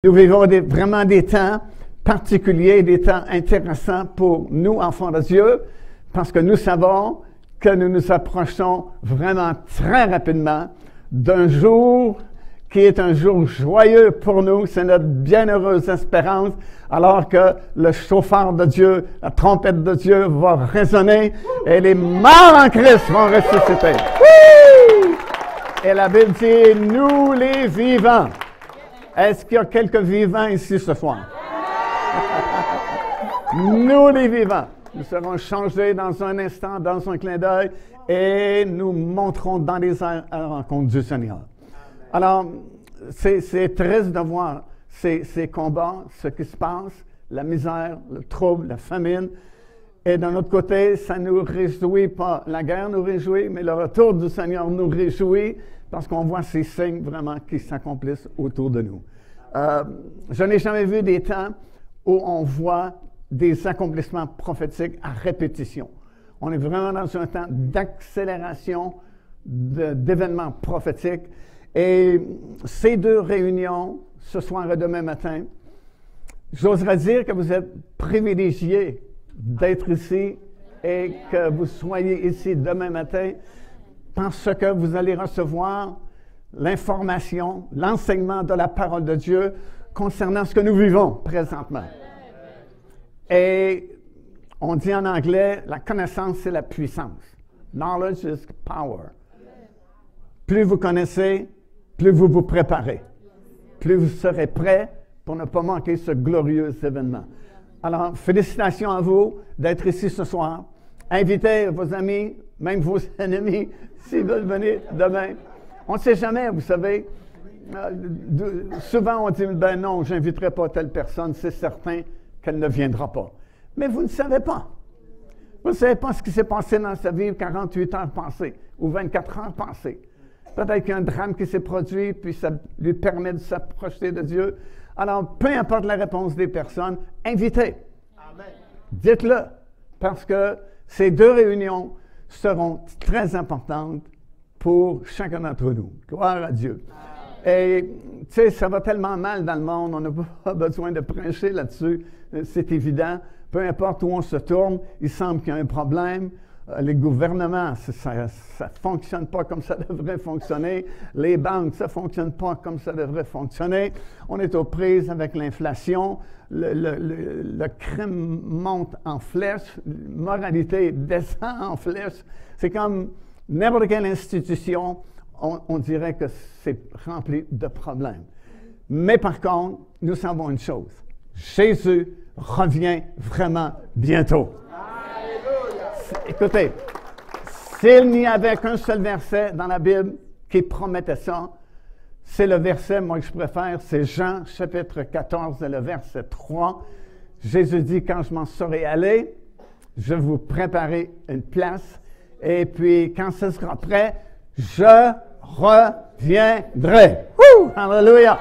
Nous vivons vraiment des temps particuliers, des temps intéressants pour nous, enfants de Dieu, parce que nous savons que nous nous approchons vraiment très rapidement d'un jour qui est un jour joyeux pour nous. C'est notre bienheureuse espérance, alors que le chauffard de Dieu, la trompette de Dieu va résonner et les morts en Christ vont ressusciter. Oui! Et la Bible dit, nous les vivants. Est-ce qu'il y a quelques vivants ici ce soir? Nous les vivants. Nous serons changés dans un instant, dans un clin d'œil, et nous monterons dans les airs à la rencontre du Seigneur. Alors, c'est triste de voir ces combats, ce qui se passe, la misère, le trouble, la famine. Et d'un autre côté, ça ne nous réjouit pas. La guerre nous réjouit, mais le retour du Seigneur nous réjouit parce qu'on voit ces signes vraiment qui s'accomplissent autour de nous. Je n'ai jamais vu des temps où on voit des accomplissements prophétiques à répétition. On est vraiment dans un temps d'accélération d'événements prophétiques. Et ces deux réunions, ce soir et demain matin, j'oserais dire que vous êtes privilégiés d'être ici et que vous soyez ici demain matin parce que vous allez recevoir l'information, l'enseignement de la parole de Dieu concernant ce que nous vivons présentement. Et on dit en anglais, la connaissance, c'est la puissance. Knowledge is power. Plus vous connaissez, plus vous vous préparez. Plus vous serez prêts pour ne pas manquer ce glorieux événement. Alors, félicitations à vous d'être ici ce soir. Invitez vos amis, même vos ennemis, s'ils veulent venir demain. On ne sait jamais, vous savez. Souvent, on dit, ben non, je n'inviterai pas telle personne, c'est certain qu'elle ne viendra pas. Mais vous ne savez pas. Vous ne savez pas ce qui s'est passé dans sa vie 48 heures passées ou 24 heures passées. Peut-être qu'il y a un drame qui s'est produit, puis ça lui permet de s'approcher de Dieu. Alors, peu importe la réponse des personnes, invitez. Amen. Dites-le, parce que ces deux réunions seront très importantes pour chacun d'entre nous. Gloire à Dieu. Et, tu sais, ça va tellement mal dans le monde, on n'a pas besoin de prêcher là-dessus, c'est évident. Peu importe où on se tourne, il semble qu'il y a un problème. Les gouvernements, ça ne fonctionne pas comme ça devrait fonctionner. Les banques, ça ne fonctionne pas comme ça devrait fonctionner. On est aux prises avec l'inflation. Le crime monte en flèche. Moralité descend en flèche. C'est comme n'importe quelle institution, on dirait que c'est rempli de problèmes. Mais par contre, nous savons une chose. Jésus revient vraiment bientôt. Écoutez, s'il n'y avait qu'un seul verset dans la Bible qui promettait ça, c'est le verset, moi que je préfère, c'est Jean chapitre 14, le verset 3. Jésus dit, quand je m'en serai allé, je vais vous préparer une place, et puis quand ce sera prêt, je reviendrai. Wouh! Alléluia!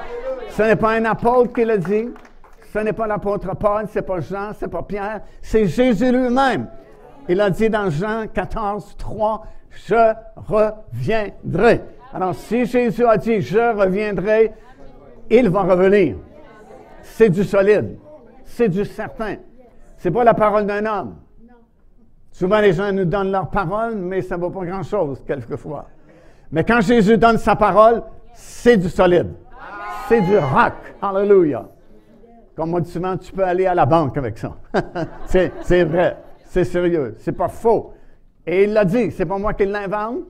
Ce n'est pas un apôtre qui le dit, ce n'est pas l'apôtre Paul, ce n'est pas Jean, ce n'est pas Pierre, c'est Jésus lui-même. Il a dit dans Jean 14, 3, « Je reviendrai ». Alors, si Jésus a dit « Je reviendrai », il va revenir. C'est du solide. C'est du certain. C'est pas la parole d'un homme. Souvent, les gens nous donnent leur parole, mais ça ne vaut pas grand-chose, quelquefois. Mais quand Jésus donne sa parole, c'est du solide. C'est du rock. Alléluia. Comme on dit souvent, tu peux aller à la banque avec ça. C'est vrai. C'est sérieux, c'est pas faux. Et il l'a dit, c'est pas moi qui l'invente.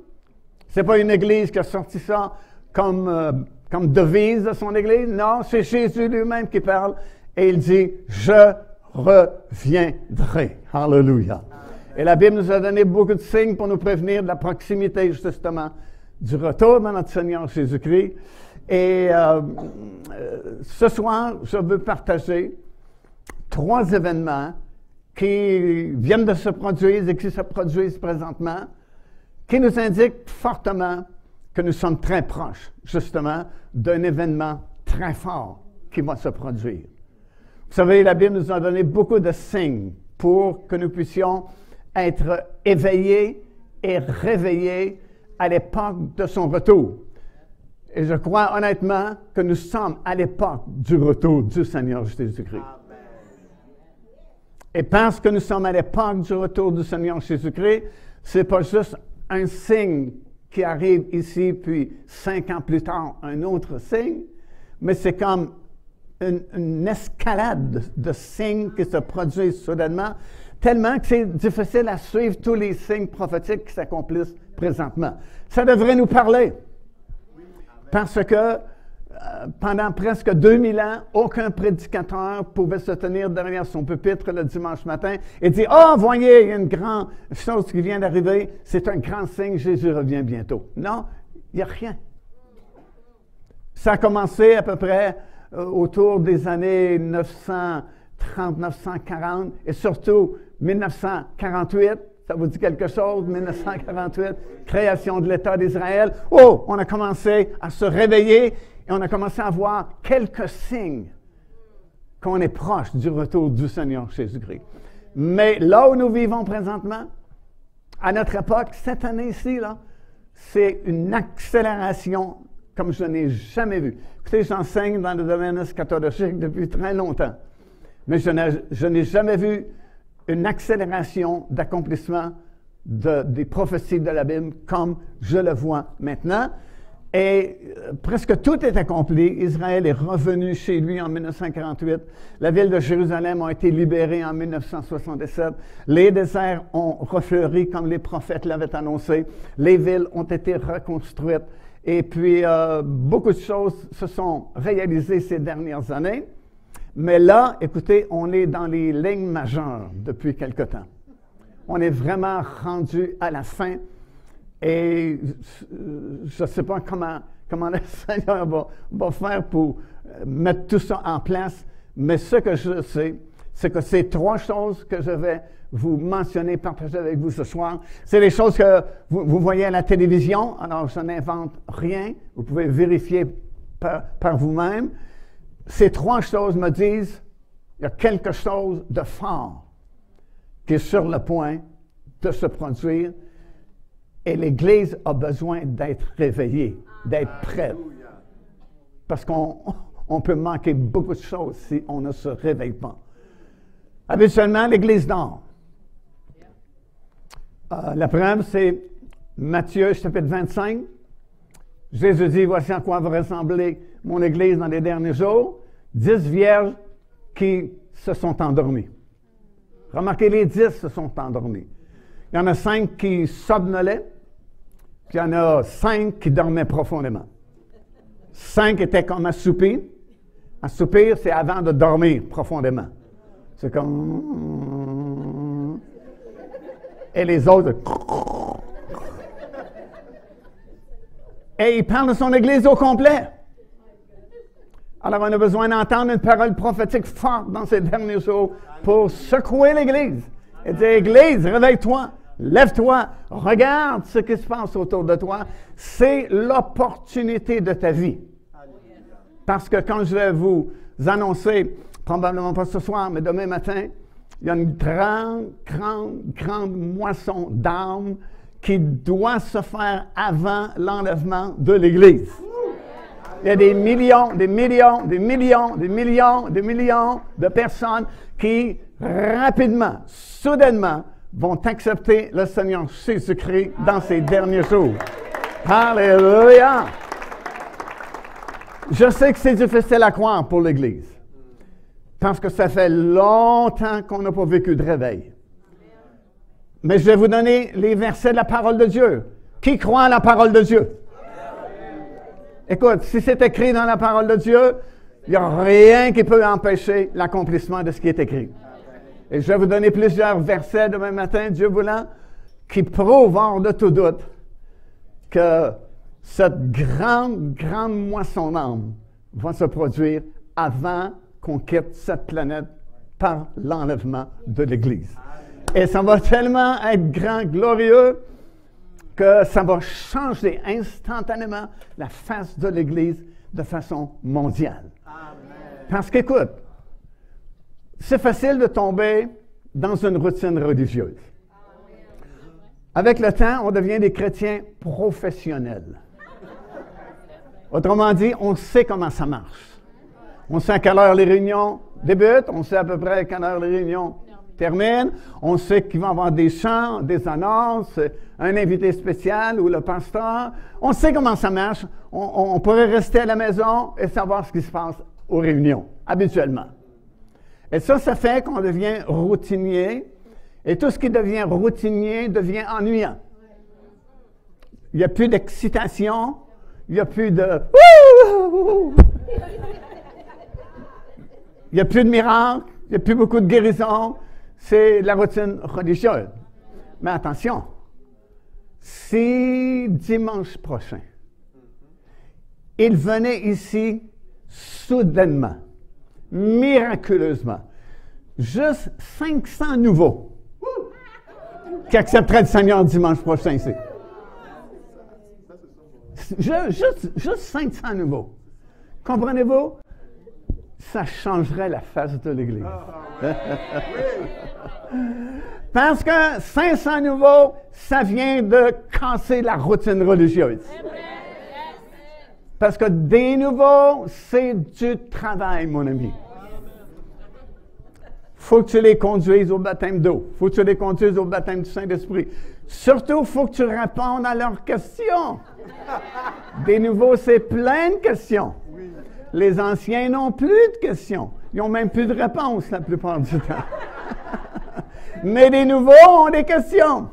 C'est pas une église qui a sorti ça comme devise de son église. Non, c'est Jésus lui-même qui parle. Et il dit, je reviendrai. Alléluia. Et la Bible nous a donné beaucoup de signes pour nous prévenir de la proximité, justement, du retour de notre Seigneur Jésus-Christ. Et ce soir, je veux partager 3 événements qui viennent de se produire et qui se produisent présentement, qui nous indiquent fortement que nous sommes très proches, justement, d'un événement très fort qui va se produire. Vous savez, la Bible nous a donné beaucoup de signes pour que nous puissions être éveillés et réveillés à l'époque de son retour. Et je crois honnêtement que nous sommes à l'époque du retour du Seigneur Jésus-Christ. Et parce que nous sommes à l'époque du retour du Seigneur Jésus-Christ, ce n'est pas juste un signe qui arrive ici, puis 5 ans plus tard, un autre signe, mais c'est comme une escalade de signes qui se produisent soudainement, tellement que c'est difficile à suivre tous les signes prophétiques qui s'accomplissent présentement. Ça devrait nous parler. Parce que pendant presque 2000 ans, aucun prédicateur pouvait se tenir derrière son pupitre le dimanche matin et dire « Ah, voyez, il y a une grande chose qui vient d'arriver, c'est un grand signe, Jésus revient bientôt. » Non, il n'y a rien. Ça a commencé à peu près autour des années 1930-1940 et surtout 1948. Ça vous dit quelque chose, 1948, création de l'État d'Israël. Oh, on a commencé à se réveiller et on a commencé à voir quelques signes qu'on est proche du retour du Seigneur Jésus-Christ. Mais là où nous vivons présentement, à notre époque, cette année-ci, là, c'est une accélération comme je n'ai jamais vu. Écoutez, j'enseigne dans le domaine eschatologique depuis très longtemps, mais je n'ai jamais vu une accélération d'accomplissement des prophéties de la Bible comme je le vois maintenant. Et presque tout est accompli. Israël est revenu chez lui en 1948. La ville de Jérusalem a été libérée en 1977. Les déserts ont refleuri comme les prophètes l'avaient annoncé. Les villes ont été reconstruites. Et puis, beaucoup de choses se sont réalisées ces dernières années. Mais là, écoutez, on est dans les lignes majeures depuis quelque temps. On est vraiment rendu à la fin et je ne sais pas comment le Seigneur va faire pour mettre tout ça en place, mais ce que je sais, c'est que ces 3 choses que je vais vous mentionner, partager avec vous ce soir, c'est les choses que vous voyez à la télévision. Alors, je n'invente rien. Vous pouvez vérifier par vous-même. Ces 3 choses me disent, il y a quelque chose de fort qui est sur le point de se produire et l'Église a besoin d'être réveillée, d'être prête. Parce qu'on peut manquer beaucoup de choses si on ne se réveille pas. Habituellement, l'Église dort. La preuve, c'est Matthieu chapitre 25. Jésus dit, voici à quoi va ressembler mon Église dans les derniers jours. 10 vierges qui se sont endormies. Remarquez, les 10 se sont endormies. Il y en a 5 qui somnolaient, puis il y en a 5 qui dormaient profondément. 5 étaient comme assoupis. Assoupir, c'est avant de dormir profondément. C'est comme... Et les autres... Et il parle de son Église au complet. Alors, on a besoin d'entendre une parole prophétique forte dans ces derniers jours pour secouer l'Église. Et dire, Église, réveille-toi, lève-toi, regarde ce qui se passe autour de toi. C'est l'opportunité de ta vie. Parce que quand je vais vous annoncer, probablement pas ce soir, mais demain matin, il y a une grande moisson d'âmes qui doit se faire avant l'enlèvement de l'Église. Il y a des millions de personnes qui, rapidement, soudainement, vont accepter le Seigneur Jésus-Christ dans ces derniers jours. Alléluia! Je sais que c'est difficile à croire pour l'Église, parce que ça fait longtemps qu'on n'a pas vécu de réveil. Mais je vais vous donner les versets de la parole de Dieu. Qui croit à la parole de Dieu? Écoute, si c'est écrit dans la parole de Dieu, il n'y a rien qui peut empêcher l'accomplissement de ce qui est écrit. Et je vais vous donner plusieurs versets demain matin, Dieu voulant, qui prouvent hors de tout doute que cette grande moisson d'âme va se produire avant qu'on quitte cette planète par l'enlèvement de l'Église. Et ça va tellement être grand, glorieux, que ça va changer instantanément la face de l'Église de façon mondiale. Amen. Parce qu'écoute, c'est facile de tomber dans une routine religieuse. Avec le temps, on devient des chrétiens professionnels. Autrement dit, on sait comment ça marche. On sait à quelle heure les réunions débutent, on sait à peu près à quelle heure les réunions terminent, on sait qu'il va y avoir des chants, des annonces, un invité spécial ou le pasteur. On sait comment ça marche. On pourrait rester à la maison et savoir ce qui se passe aux réunions, habituellement. Et ça fait qu'on devient routinier. Et tout ce qui devient routinier devient ennuyant. Il n'y a plus d'excitation. Il n'y a plus de... Il n'y a plus de miracles. Il n'y a plus beaucoup de guérison. C'est la routine religieuse. Mais attention, si dimanche prochain, il venait ici soudainement, miraculeusement, juste 500 nouveaux qui accepteraient le Seigneur dimanche prochain ici. Juste 500 nouveaux. Comprenez-vous? Ça changerait la face de l'Église. Parce que 500 nouveaux, ça vient de casser la routine religieuse. Parce que des nouveaux, c'est du travail, mon ami. Faut que tu les conduises au baptême d'eau. Faut que tu les conduises au baptême du Saint-Esprit. Surtout, faut que tu répondes à leurs questions. Des nouveaux, c'est plein de questions. Les anciens n'ont plus de questions. Ils n'ont même plus de réponses la plupart du temps. Mais les nouveaux ont des questions.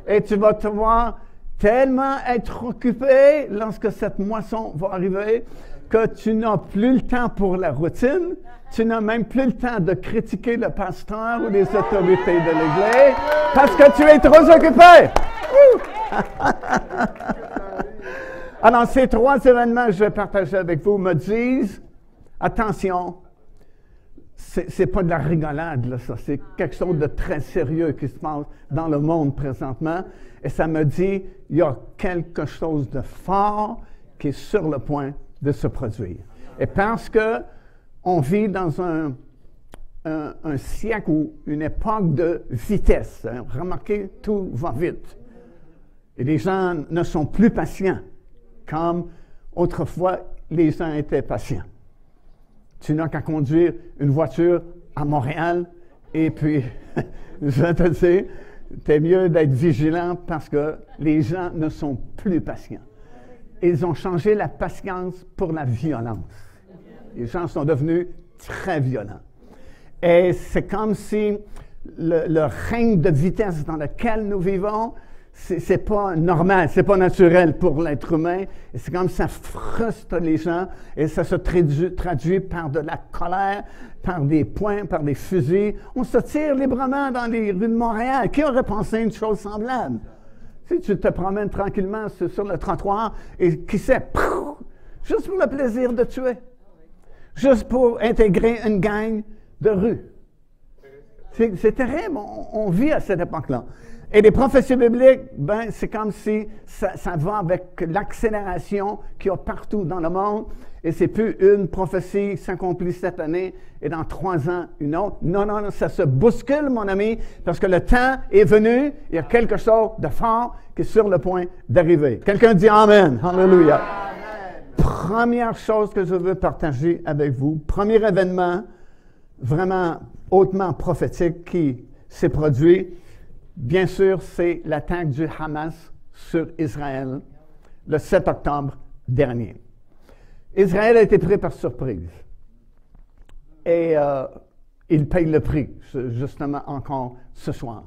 Et tu vas te voir tellement être occupé lorsque cette moisson va arriver que tu n'as plus le temps pour la routine. Tu n'as même plus le temps de critiquer le pasteur ou les autorités de l'Église parce que tu es trop occupé. Alors, ces 3 événements que je vais partager avec vous me disent, attention, c'est pas de la rigolade, là, ça. C'est quelque chose de très sérieux qui se passe dans le monde présentement. Et ça me dit, il y a quelque chose de fort qui est sur le point de se produire. Et parce que on vit dans un siècle ou une époque de vitesse. Hein. Remarquez, tout va vite. Et les gens ne sont plus patients, comme autrefois les gens étaient patients. Tu n'as qu'à conduire une voiture à Montréal, et puis, je vais te dire, c'est mieux d'être vigilant parce que les gens ne sont plus patients. Ils ont changé la patience pour la violence. Les gens sont devenus très violents. Et c'est comme si le règne de vitesse dans lequel nous vivons, c'est pas normal, c'est pas naturel pour l'être humain. Et c'est comme ça frustre les gens et ça se traduit par de la colère, par des poings, par des fusils. On se tire librement dans les rues de Montréal. Qui aurait pensé une chose semblable? Si tu te promènes tranquillement sur le trottoir et qui sait, juste pour le plaisir de tuer. Juste pour intégrer une gang de rue. C'est terrible, on vit à cette époque-là. Et les prophéties bibliques, c'est comme si ça va avec l'accélération qu'il y a partout dans le monde. Et c'est plus une prophétie s'accomplit cette année et dans 3 ans, une autre. Non, ça se bouscule, mon ami, parce que le temps est venu, il y a quelque chose de fort qui est sur le point d'arriver. Quelqu'un dit Amen. Hallelujah. Première chose que je veux partager avec vous, premier événement vraiment hautement prophétique qui s'est produit, bien sûr, c'est l'attaque du Hamas sur Israël le 7 octobre dernier. Israël a été pris par surprise et il paye le prix, justement, encore ce soir.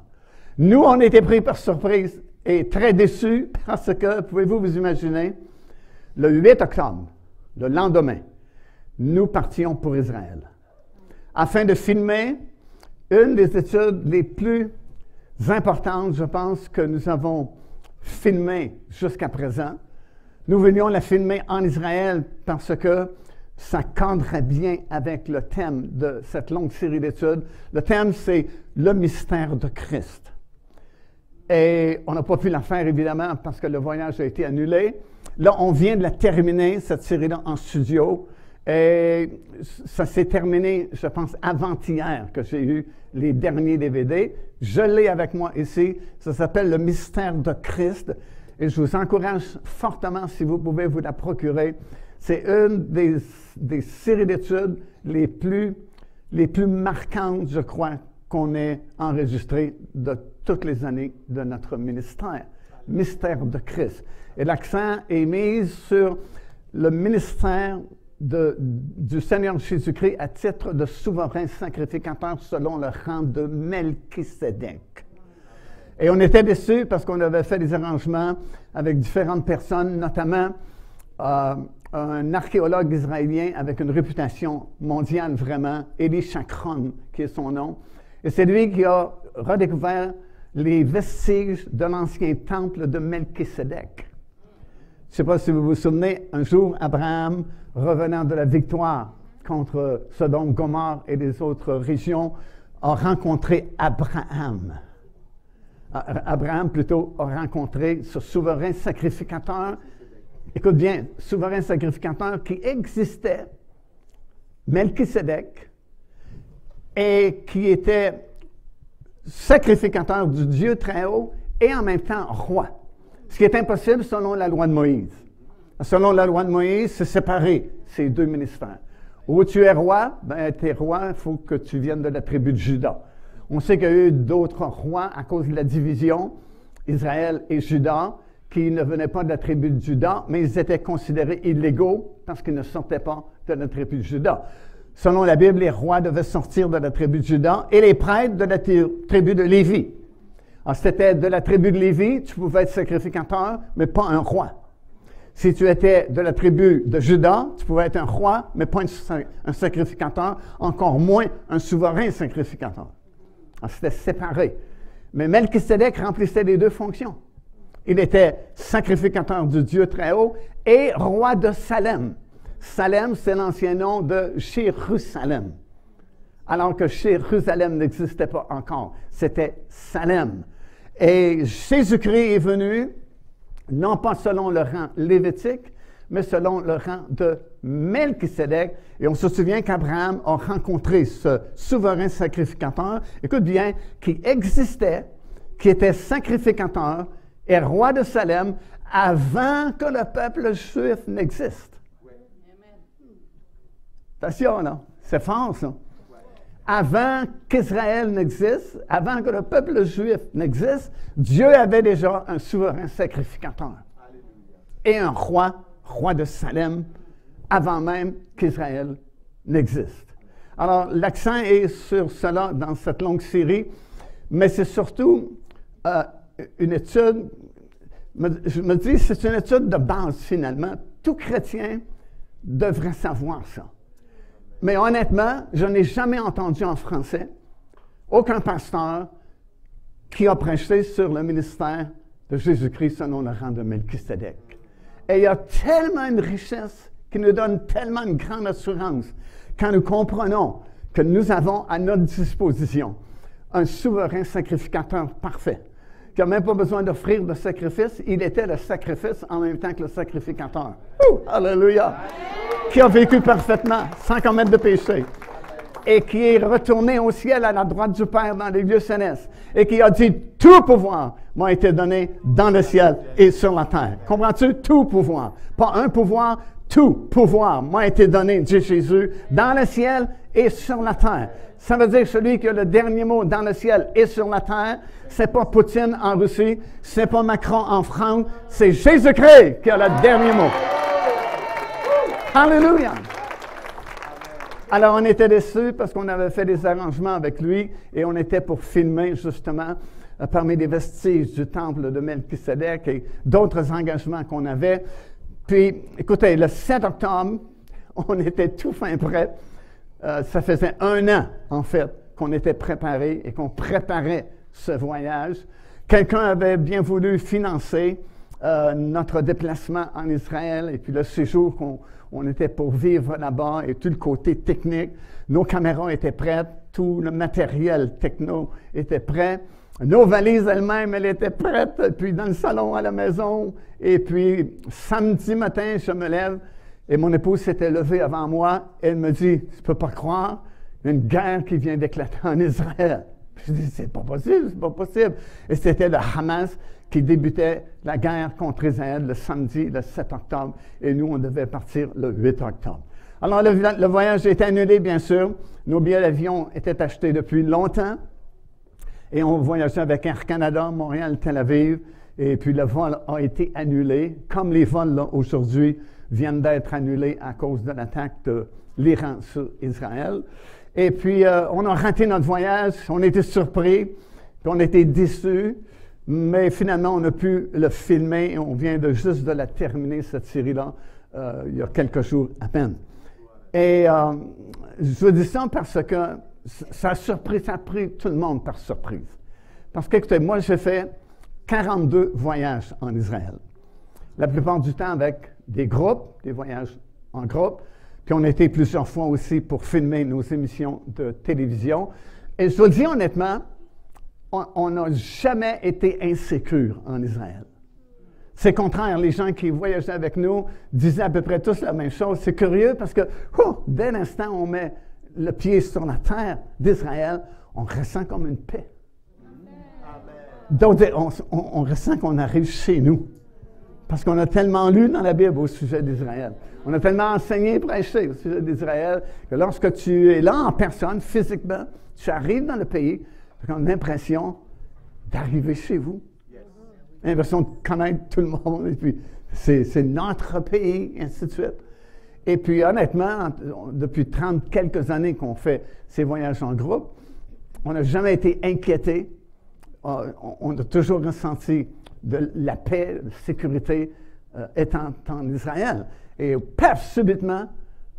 Nous, on a été pris par surprise et très déçus parce que, pouvez-vous vous imaginer, le 8 octobre, le lendemain, nous partions pour Israël afin de filmer une des études les plus importantes, je pense, que nous avons filmées jusqu'à présent. Nous venions la filmer en Israël parce que ça cadrait bien avec le thème de cette longue série d'études. Le thème, c'est le mystère de Christ. Et on n'a pas pu la faire, évidemment, parce que le voyage a été annulé. Là, on vient de la terminer, cette série-là, en studio. Et ça s'est terminé, je pense, avant-hier que j'ai eu les derniers DVD. Je l'ai avec moi ici. Ça s'appelle « Le mystère de Christ ». et je vous encourage fortement, si vous pouvez vous la procurer. C'est une des séries d'études les plus marquantes, je crois, qu'on ait enregistrées de toutes les années de notre ministère. Mystère de Christ. Et l'accent est mis sur le ministère du Seigneur Jésus-Christ à titre de souverain sacrificateur selon le rang de Melchisédek. Et on était déçus parce qu'on avait fait des arrangements avec différentes personnes, notamment un archéologue israélien avec une réputation mondiale vraiment, Eli Chakron, qui est son nom. Et c'est lui qui a redécouvert les vestiges de l'ancien temple de Melchisédek. Je ne sais pas si vous vous souvenez, un jour, Abraham, revenant de la victoire contre Sodome, Gomorrhe et les autres régions, a rencontré Abraham. Abraham, plutôt, a rencontré ce souverain sacrificateur. Écoute bien, souverain sacrificateur qui existait, Melchisédek, et qui était sacrificateur du Dieu très haut et en même temps roi. Ce qui est impossible selon la loi de Moïse. Selon la loi de Moïse, c'est séparé, ces deux ministères. Où tu es roi, tu es roi, il faut que tu viennes de la tribu de Juda. On sait qu'il y a eu d'autres rois à cause de la division, Israël et Juda, qui ne venaient pas de la tribu de Juda, mais ils étaient considérés illégaux parce qu'ils ne sortaient pas de la tribu de Juda. Selon la Bible, les rois devaient sortir de la tribu de Juda et les prêtres de la tribu de Lévi. Alors, si tu étais de la tribu de Lévi, tu pouvais être sacrificateur, mais pas un roi. Si tu étais de la tribu de Juda, tu pouvais être un roi, mais pas un sacrificateur, encore moins un souverain sacrificateur. Alors, c'était séparé. Mais Melchisédek remplissait les deux fonctions. Il était sacrificateur du Dieu très haut et roi de Salem. Salem, c'est l'ancien nom de Jérusalem. Alors que Jérusalem n'existait pas encore. C'était Salem. Et Jésus-Christ est venu, non pas selon le rang lévitique, mais selon le rang de Melchisédek. Et on se souvient qu'Abraham a rencontré ce souverain sacrificateur, écoute bien, qui existait, qui était sacrificateur et roi de Salem avant que le peuple juif n'existe. Attention, là, c'est fort, ça. Avant qu'Israël n'existe, avant que le peuple juif n'existe, Dieu avait déjà un souverain sacrificateur et un roi de Salem, avant même qu'Israël n'existe. Alors, l'accent est sur cela dans cette longue série, mais c'est surtout une étude, je me dis, c'est une étude de base, finalement. Tout chrétien devrait savoir ça. Mais honnêtement, je n'ai jamais entendu en français aucun pasteur qui a prêché sur le ministère de Jésus-Christ selon le rang de Melchisédek. Et il y a tellement une richesse qui nous donne tellement une grande assurance quand nous comprenons que nous avons à notre disposition un souverain sacrificateur parfait, qui n'a même pas besoin d'offrir de sacrifice. Il était le sacrifice en même temps que le sacrificateur. Alléluia! Qui a vécu parfaitement, sans commettre de péché, et qui est retourné au ciel à la droite du Père dans les lieux célestes, et qui a dit, tout pouvoir m'a été donné dans le ciel et sur la terre. Comprends-tu? Tout pouvoir. Pas un pouvoir, tout pouvoir m'a été donné, dit Jésus, dans le ciel et sur la terre. Ça veut dire celui qui a le dernier mot dans le ciel et sur la terre, c'est pas Poutine en Russie, c'est pas Macron en France, c'est Jésus-Christ qui a le dernier mot. Alléluia! Alors, on était déçus parce qu'on avait fait des arrangements avec lui et on était pour filmer, justement, parmi les vestiges du temple de Melchisédek et d'autres engagements qu'on avait. Puis, écoutez, le 7 octobre, on était tout fin prêt. Ça faisait 1 an, en fait, qu'on était préparés et qu'on préparait ce voyage. Quelqu'un avait bien voulu financer notre déplacement en Israël et puis le séjour qu'on était pour vivre là-bas et tout le côté technique. Nos caméras étaient prêtes, tout le matériel techno était prêt. Nos valises elles-mêmes, elles étaient prêtes, puis dans le salon à la maison. Et puis, samedi matin, je me lève et mon épouse s'était levée avant moi. Elle me dit, « Tu ne peux pas croire, il y a une guerre qui vient d'éclater en Israël. » Je dis, c'est pas possible, c'est pas possible. Et c'était le Hamas qui débutait la guerre contre Israël le samedi, le 7 octobre, et nous, on devait partir le 8 octobre. Alors, le voyage a été annulé, bien sûr. Nos billets d'avion étaient achetés depuis longtemps, et on voyageait avec Air Canada, Montréal, Tel Aviv, et puis le vol a été annulé, comme les vols là, aujourd'hui viennent d'être annulés à cause de l'attaque de l'Iran sur Israël. Et puis, on a raté notre voyage, on était surpris, puis on était déçus, mais finalement, on a pu le filmer et on vient juste de la terminer, cette série-là, il y a quelques jours à peine. Et je vous dis ça parce que ça a pris tout le monde par surprise. Parce que, écoutez, moi, j'ai fait 42 voyages en Israël. La plupart du temps avec des groupes, des voyages en groupe. Puis on a été plusieurs fois aussi pour filmer nos émissions de télévision. Et je vous le dis honnêtement, on n'a jamais été insécure en Israël. C'est contraire, les gens qui voyageaient avec nous disaient à peu près tous la même chose. C'est curieux parce que dès l'instant où on met le pied sur la terre d'Israël, on ressent comme une paix. Donc, on ressent qu'on arrive chez nous. Parce qu'on a tellement lu dans la Bible au sujet d'Israël. On a tellement enseigné et prêché au sujet d'Israël que lorsque tu es là en personne, physiquement, tu arrives dans le pays, tu as l'impression d'arriver chez vous. L'impression de connaître tout le monde. Et puis, c'est notre pays, et ainsi de suite. Et puis, honnêtement, depuis 30 quelques années qu'on fait ces voyages en groupe, on n'a jamais été inquiétés. On a toujours ressenti de la paix, de la sécurité étant en Israël. Et paf, subitement,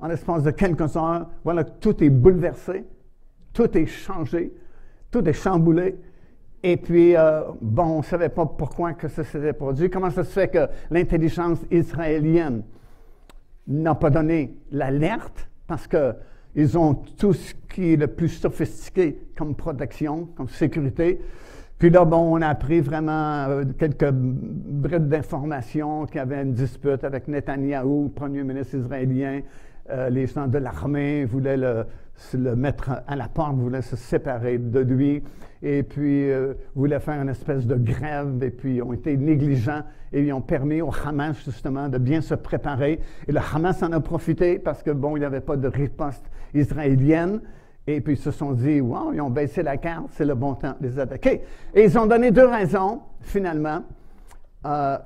en l'espace de quelques heures, voilà, tout est bouleversé, tout est changé, tout est chamboulé. Et puis, on ne savait pas pourquoi que ça s'était produit. Comment ça se fait que l'intelligence israélienne n'a pas donné l'alerte? Parce qu'ils ont tout ce qui est le plus sophistiqué comme protection, comme sécurité. Puis là, on a appris vraiment quelques bribes d'informations qu'il y avait une dispute avec Netanyahou, le premier ministre israélien. Les gens de l'armée voulaient le mettre à la porte, voulaient se séparer de lui, et puis voulaient faire une espèce de grève, et puis ont été négligents, et ils ont permis au Hamas, justement, de bien se préparer. Et le Hamas en a profité parce que, il n'y avait pas de riposte israélienne. Et puis, ils se sont dit, wow, ils ont baissé la carte, c'est le bon temps de les attaquer. Et ils ont donné deux raisons, finalement.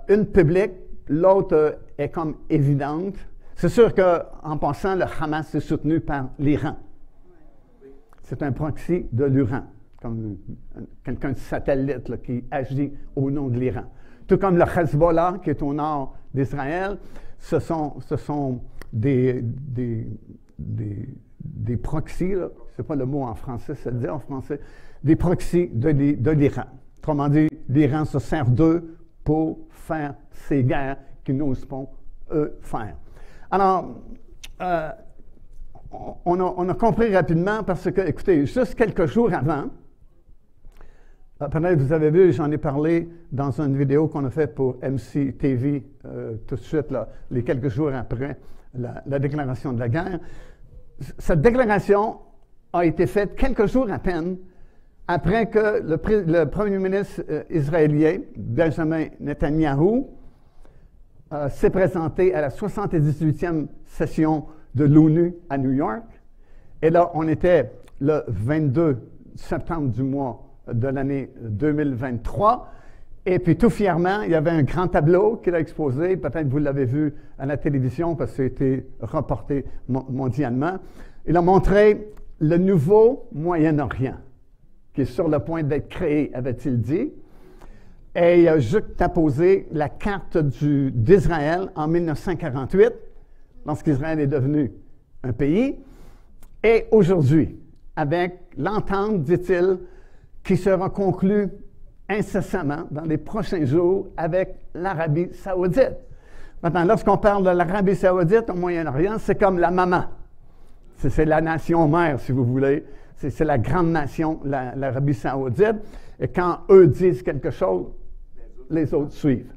Une publique, l'autre est comme évidente. C'est sûr qu'en passant, le Hamas est soutenu par l'Iran. C'est un proxy de l'Iran, comme quelqu'un de satellite là, qui agit au nom de l'Iran. Tout comme le Hezbollah, qui est au nord d'Israël, ce sont des proxys, là, c'est pas le mot en français, ça dit en français, des proxys de l'Iran. Autrement dit, l'Iran se sert d'eux pour faire ces guerres qu'ils n'osent pas, eux, faire. Alors, on a compris rapidement parce que, écoutez, juste quelques jours avant, peut-être vous avez vu, j'en ai parlé dans une vidéo qu'on a faite pour MCTV tout de suite, là, les quelques jours après la déclaration de la guerre. Cette déclaration a été faite quelques jours à peine après que le premier ministre israélien, Benjamin Netanyahou, s'est présenté à la 78e session de l'ONU à New York. Et là, on était le 22 septembre du mois de l'année 2023. Et puis, tout fièrement, il y avait un grand tableau qu'il a exposé. Peut-être que vous l'avez vu à la télévision parce que ça a été reporté mondialement. Il a montré le nouveau Moyen-Orient, qui est sur le point d'être créé, avait-il dit. Et il a juxtaposé la carte d'Israël en 1948, lorsqu'Israël est devenu un pays, et aujourd'hui, avec l'entente, dit-il, qui sera conclue incessamment dans les prochains jours avec l'Arabie saoudite. Maintenant, lorsqu'on parle de l'Arabie saoudite au Moyen-Orient, c'est comme la maman. C'est la nation mère, si vous voulez. C'est la grande nation, l'Arabie saoudite. Et quand eux disent quelque chose, les autres suivent.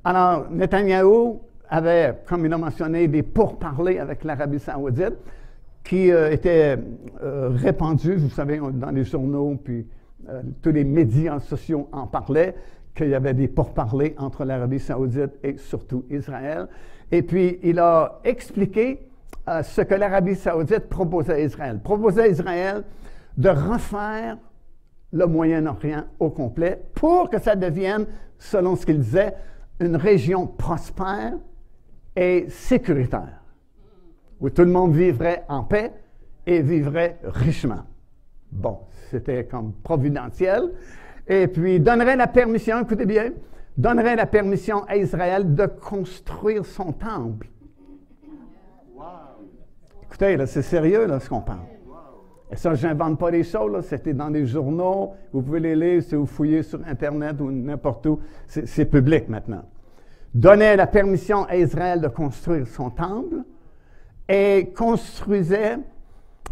Alors, Netanyahou avait, comme il a mentionné, des pourparlers avec l'Arabie saoudite qui étaient répandus, vous savez, dans les journaux, puis tous les médias sociaux en parlaient, qu'il y avait des pourparlers entre l'Arabie saoudite et surtout Israël. Et puis, il a expliqué ce que l'Arabie saoudite proposait à Israël. Proposait à Israël de refaire le Moyen-Orient au complet pour que ça devienne, selon ce qu'il disait, une région prospère et sécuritaire, où tout le monde vivrait en paix et vivrait richement. Bon, c'était comme providentiel. Et puis, donnerait la permission, écoutez bien, donnerait la permission à Israël de construire son temple. Wow. Écoutez, là, c'est sérieux, là, ce qu'on parle. Et ça, je n'invente pas les choses, là, c'était dans les journaux, vous pouvez les lire si vous fouillez sur Internet ou n'importe où, c'est public maintenant. Donnait la permission à Israël de construire son temple et construisait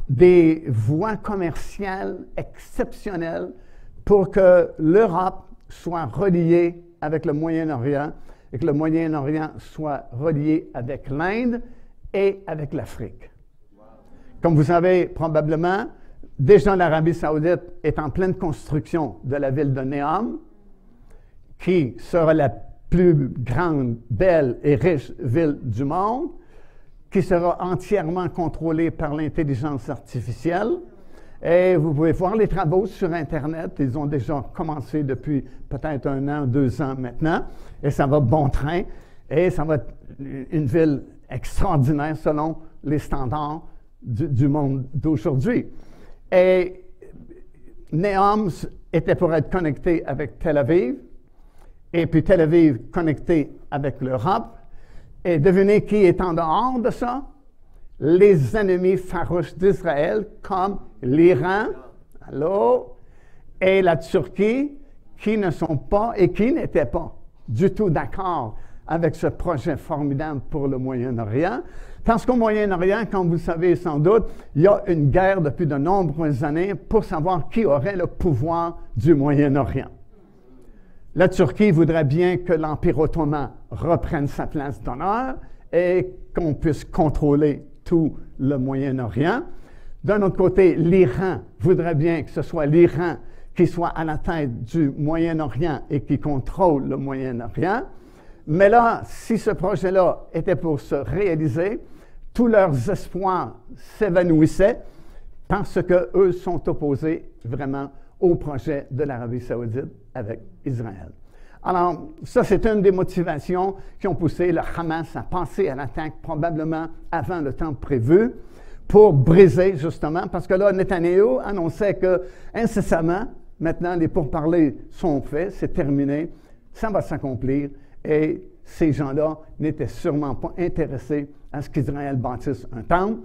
des voies commerciales exceptionnelles pour que l'Europe soit reliée avec le Moyen-Orient et que le Moyen-Orient soit relié avec l'Inde et avec l'Afrique. Comme vous savez probablement, déjà l'Arabie saoudite est en pleine construction de la ville de Neom, qui sera la plus grande, belle et riche ville du monde, qui sera entièrement contrôlée par l'intelligence artificielle. Et vous pouvez voir les travaux sur Internet. Ils ont déjà commencé depuis peut-être 1 an, 2 ans maintenant. Et ça va bon train. Et ça va être une ville extraordinaire selon les standards du monde d'aujourd'hui. Et Neom était pour être connecté avec Tel Aviv. Et puis Tel Aviv connecté avec l'Europe. Et devinez qui est en dehors de ça? Les ennemis farouches d'Israël, comme l'Iran, allô, et la Turquie, qui ne sont pas et qui n'étaient pas du tout d'accord avec ce projet formidable pour le Moyen-Orient. Parce qu'au Moyen-Orient, comme vous le savez sans doute, il y a une guerre depuis de nombreuses années pour savoir qui aurait le pouvoir du Moyen-Orient. La Turquie voudrait bien que l'Empire ottoman reprenne sa place d'honneur et qu'on puisse contrôler tout le Moyen-Orient. D'un autre côté, l'Iran voudrait bien que ce soit l'Iran qui soit à la tête du Moyen-Orient et qui contrôle le Moyen-Orient. Mais là, si ce projet-là était pour se réaliser, tous leurs espoirs s'évanouissaient parce qu'eux sont opposés vraiment au projet de l'Arabie saoudite avec Israël. Alors, ça, c'est une des motivations qui ont poussé le Hamas à passer à l'attaque probablement avant le temps prévu pour briser, justement, parce que là, Netanyahou annonçait que incessamment, maintenant, les pourparlers sont faits, c'est terminé, ça va s'accomplir, et ces gens-là n'étaient sûrement pas intéressés à ce qu'Israël bâtisse un temple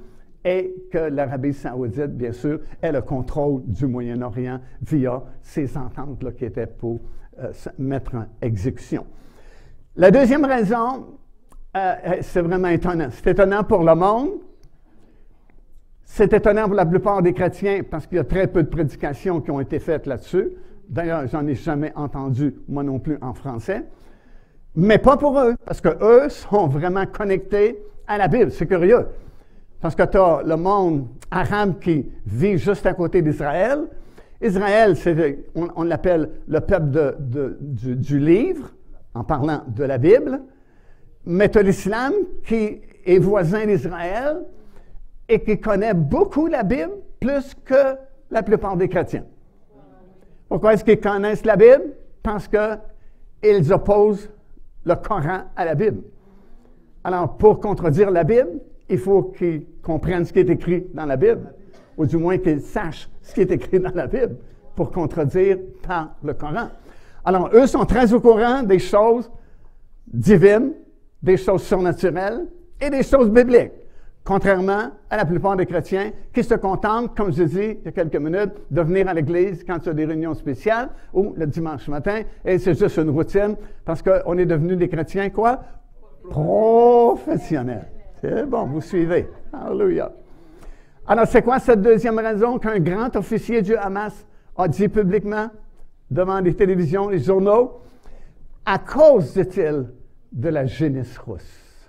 et que l'Arabie saoudite, bien sûr, ait le contrôle du Moyen-Orient via ces ententes-là qui étaient pour mettre en exécution. La deuxième raison, c'est vraiment étonnant. C'est étonnant pour le monde. C'est étonnant pour la plupart des chrétiens parce qu'il y a très peu de prédications qui ont été faites là-dessus. D'ailleurs, j'en ai jamais entendu, moi non plus, en français. Mais pas pour eux, parce qu'eux sont vraiment connectés à la Bible. C'est curieux. Parce que tu as le monde arabe qui vit juste à côté d'Israël. Israël, on l'appelle le peuple du livre, en parlant de la Bible. Mais tu as l'islam qui est voisin d'Israël et qui connaît beaucoup la Bible, plus que la plupart des chrétiens. Pourquoi est-ce qu'ils connaissent la Bible? Parce qu'ils opposent le Coran à la Bible. Alors, pour contredire la Bible, il faut qu'ils comprennent ce qui est écrit dans la Bible, ou du moins qu'ils sachent ce qui est écrit dans la Bible pour contredire par le Coran. Alors, eux sont très au courant des choses divines, des choses surnaturelles et des choses bibliques, contrairement à la plupart des chrétiens qui se contentent, comme je dis il y a quelques minutes, de venir à l'église quand il y a des réunions spéciales ou le dimanche matin, et c'est juste une routine parce qu'on est devenus des chrétiens, quoi? Professionnels. C'est bon, vous suivez. Alléluia. Alors, c'est quoi cette deuxième raison qu'un grand officier du Hamas a dit publiquement devant les télévisions, les journaux? À cause, dit-il, de la génisse rousse.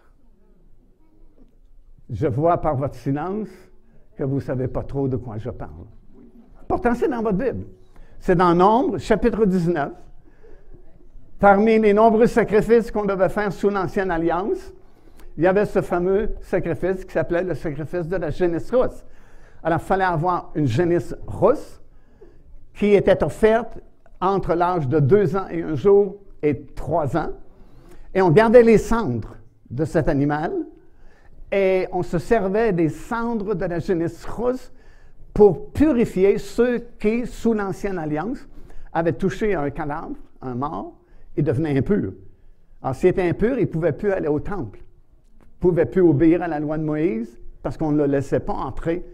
Je vois par votre silence que vous ne savez pas trop de quoi je parle. Pourtant, c'est dans votre Bible. C'est dans Nombre, chapitre 19. Parmi les nombreux sacrifices qu'on devait faire sous l'Ancienne Alliance, il y avait ce fameux sacrifice qui s'appelait le sacrifice de la génisse rousse. Alors, il fallait avoir une génisse rousse qui était offerte entre l'âge de 2 ans et 1 jour et 3 ans. Et on gardait les cendres de cet animal et on se servait des cendres de la génisse rousse pour purifier ceux qui, sous l'Ancienne Alliance, avaient touché un cadavre, un mort, et devenaient impurs. Alors, s'ils étaient impurs, ils ne pouvaient plus aller au temple. Ils ne pouvaient plus obéir à la loi de Moïse parce qu'on ne le laissait pas entrer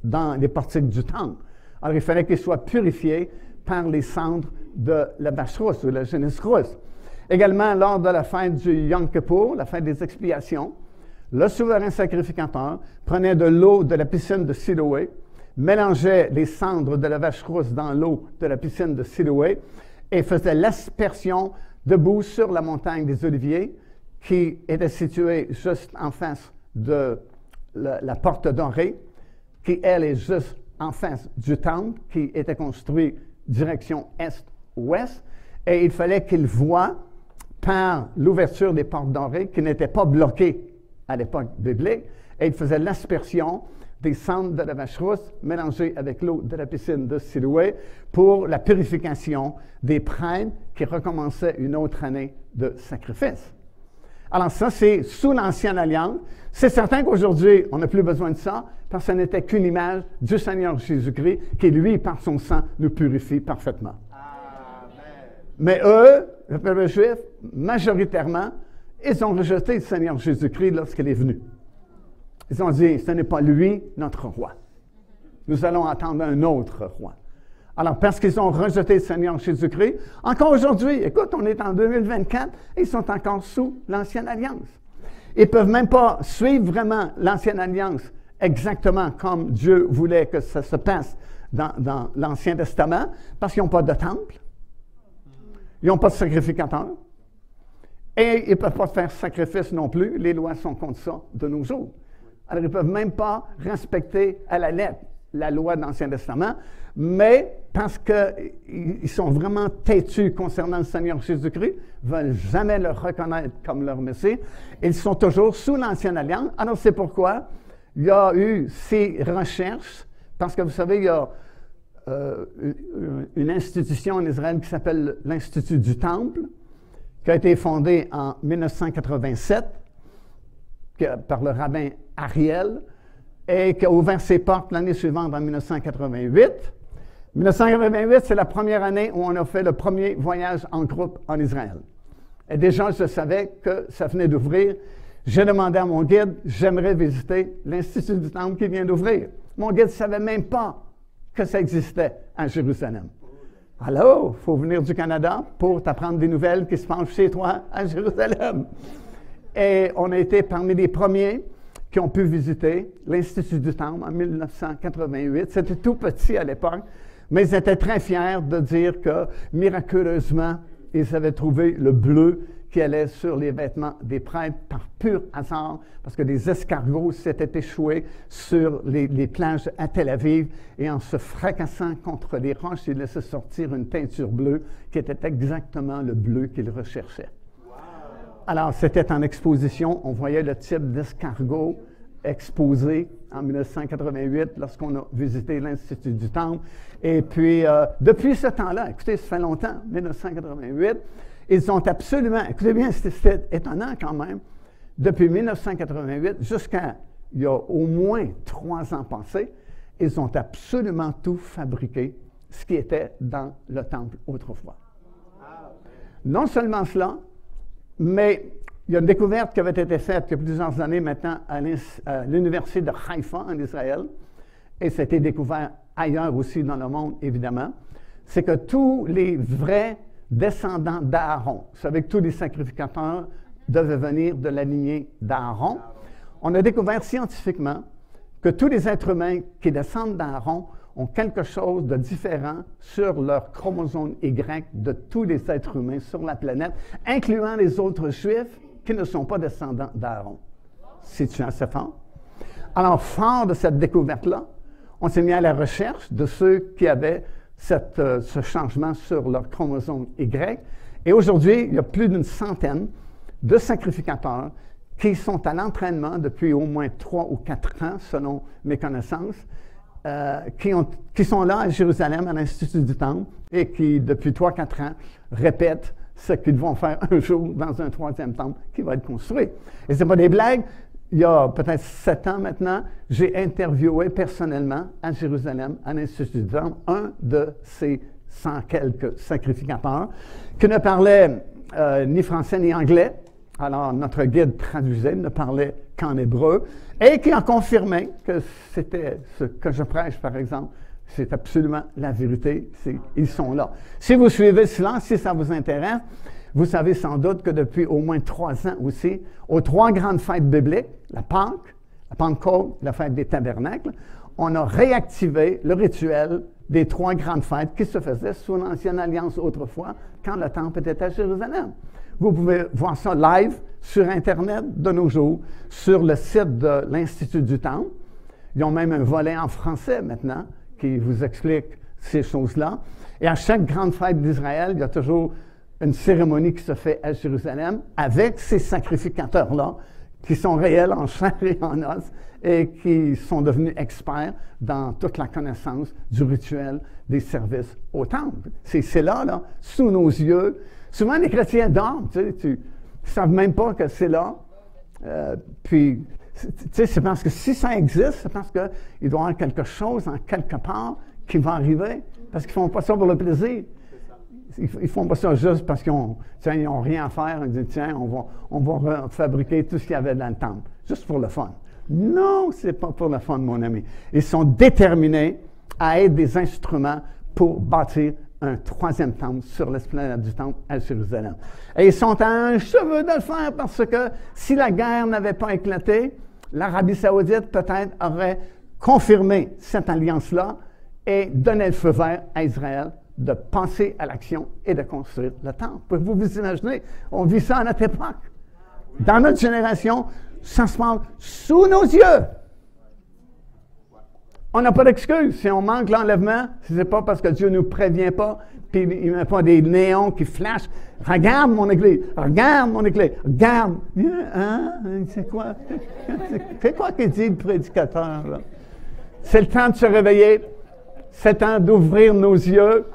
dans les portiques du temple. Alors, il fallait qu'ils soient purifiés par les cendres de la vache rousse ou la génisse rousse. Également, lors de la fête du Yom Kippour, la fête des expiations, le souverain sacrificateur prenait de l'eau de la piscine de Siloé, mélangeait les cendres de la vache rousse dans l'eau de la piscine de Siloé et faisait l'aspersion debout sur la montagne des Oliviers, qui était située juste en face de la porte dorée, qui, elle, est juste en face du temple, qui était construit direction est-ouest, et il fallait qu'il voie par l'ouverture des portes dorées, qui n'étaient pas bloquées à l'époque biblique, et il faisait l'aspersion des cendres de la vache rousse mélangées avec l'eau de la piscine de Siloé pour la purification des prêtres qui recommençaient une autre année de sacrifice. Alors ça, c'est sous l'Ancienne Alliance. C'est certain qu'aujourd'hui, on n'a plus besoin de ça parce que ce n'était qu'une image du Seigneur Jésus-Christ qui, lui, par son sang, nous purifie parfaitement. Amen. Mais eux, le peuple juif, majoritairement, ils ont rejeté le Seigneur Jésus-Christ lorsqu'il est venu. Ils ont dit, ce n'est pas lui, notre roi. Nous allons attendre un autre roi. Alors, parce qu'ils ont rejeté le Seigneur Jésus-Christ, encore aujourd'hui, écoute, on est en 2024, et ils sont encore sous l'Ancienne Alliance. Ils ne peuvent même pas suivre vraiment l'Ancienne Alliance exactement comme Dieu voulait que ça se passe dans l'Ancien Testament, parce qu'ils n'ont pas de temple, ils n'ont pas de sacrificateur, et ils ne peuvent pas faire sacrifice non plus. Les lois sont contre ça de nos jours. Alors, ils ne peuvent même pas respecter à la lettre la loi de l'Ancien Testament, mais parce qu'ils sont vraiment têtus concernant le Seigneur Jésus-Christ, ne veulent jamais le reconnaître comme leur Messie, ils sont toujours sous l'Ancienne Alliance. Alors, c'est pourquoi il y a eu ces recherches, parce que vous savez, il y a une institution en Israël qui s'appelle l'Institut du Temple, qui a été fondée en 1987 par le rabbin Ariel, et qui a ouvert ses portes l'année suivante en 1988. 1988, c'est la première année où on a fait le premier voyage en groupe en Israël. Et déjà, je savais que ça venait d'ouvrir. J'ai demandé à mon guide, j'aimerais visiter l'Institut du Temple qui vient d'ouvrir. Mon guide ne savait même pas que ça existait à Jérusalem. Alors, il faut venir du Canada pour t'apprendre des nouvelles qui se passent chez toi à Jérusalem. Et on a été parmi les premiers qui ont pu visiter l'Institut du Temple en 1988. C'était tout petit à l'époque, mais ils étaient très fiers de dire que, miraculeusement, ils avaient trouvé le bleu qui allait sur les vêtements des prêtres par pur hasard, parce que des escargots s'étaient échoués sur les plages à Tel Aviv, et en se fracassant contre les roches, ils laissaient sortir une teinture bleue qui était exactement le bleu qu'ils recherchaient. Alors, c'était en exposition. On voyait le type d'escargot exposé en 1988 lorsqu'on a visité l'Institut du Temple. Et puis, depuis ce temps-là, écoutez, ça fait longtemps, 1988, ils ont absolument, écoutez bien, c'était étonnant quand même, depuis 1988 jusqu'à il y a au moins 3 ans passés, ils ont absolument tout fabriqué, ce qui était dans le temple autrefois. Non seulement cela, mais il y a une découverte qui avait été faite il y a plusieurs années maintenant à l'université de Haïfa en Israël, et ça a été découvert ailleurs aussi dans le monde, évidemment, c'est que tous les vrais descendants d'Aaron, vous savez que tous les sacrificateurs devaient venir de la lignée d'Aaron, on a découvert scientifiquement que tous les êtres humains qui descendent d'Aaron ont quelque chose de différent sur leur chromosome Y de tous les êtres humains sur la planète, incluant les autres Juifs qui ne sont pas descendants d'Aaron. C'est-tu assez fort? Alors, fort de cette découverte-là, on s'est mis à la recherche de ceux qui avaient ce changement sur leur chromosome Y. Et aujourd'hui, il y a plus d'une centaine de sacrificateurs qui sont à l'entraînement depuis au moins 3 ou 4 ans, selon mes connaissances, qui sont là à Jérusalem, à l'Institut du Temple, et qui, depuis 3-4 ans, répètent ce qu'ils vont faire un jour dans un 3e temple qui va être construit. Et ce n'est pas des blagues. Il y a peut-être 7 ans maintenant, j'ai interviewé personnellement à Jérusalem, à l'Institut du Temple, un de ces 100 quelques sacrificateurs qui ne parlait ni français ni anglais. Alors, notre guide traduisait, ne parlait qu'en hébreu, et qui a confirmé que c'était ce que je prêche, par exemple, c'est absolument la vérité, ils sont là. Si vous suivez cela, si ça vous intéresse, vous savez sans doute que depuis au moins 3 ans aussi, aux 3 grandes fêtes bibliques, la Pâque, la Pentecôte, la fête des Tabernacles, on a réactivé le rituel des 3 grandes fêtes qui se faisaient sous l'Ancienne Alliance autrefois, quand le temple était à Jérusalem. Vous pouvez voir ça live sur Internet de nos jours, sur le site de l'Institut du Temple. Ils ont même un volet en français maintenant qui vous explique ces choses-là. Et à chaque grande fête d'Israël, il y a toujours une cérémonie qui se fait à Jérusalem avec ces sacrificateurs-là qui sont réels en chair et en os et qui sont devenus experts dans toute la connaissance du rituel des services au temple. C'est là, sous nos yeux. Souvent, les chrétiens dorment, tu ne savent même pas que c'est là. Puis, c'est parce que si ça existe, c'est parce qu'il doit y avoir quelque chose en quelque part qui va arriver. Parce qu'ils ne font pas ça pour le plaisir. Ils ne font pas ça juste parce qu'ils n'ont rien à faire. Ils disent, tiens, on va fabriquer tout ce qu'il y avait dans le temple. Juste pour le fun. Non, ce n'est pas pour le fun, mon ami. Ils sont déterminés à être des instruments pour bâtir un 3e temple sur l'esplanade du temple à Jérusalem. Et ils sont à un cheveu de le faire parce que si la guerre n'avait pas éclaté, l'Arabie saoudite peut-être aurait confirmé cette alliance-là et donné le feu vert à Israël de passer à l'action et de construire le temple. Pouvez-vous vous imaginer? On vit ça à notre époque. Dans notre génération, ça se passe sous nos yeux. On n'a pas d'excuse. Si on manque l'enlèvement, ce n'est pas parce que Dieu ne nous prévient pas, puis il ne met pas des néons qui flashent. Regarde mon église, regarde mon église, regarde. Hein? C'est quoi? C'est quoi qu'il dit le prédicateur, là? C'est le temps de se réveiller. C'est le temps d'ouvrir nos yeux.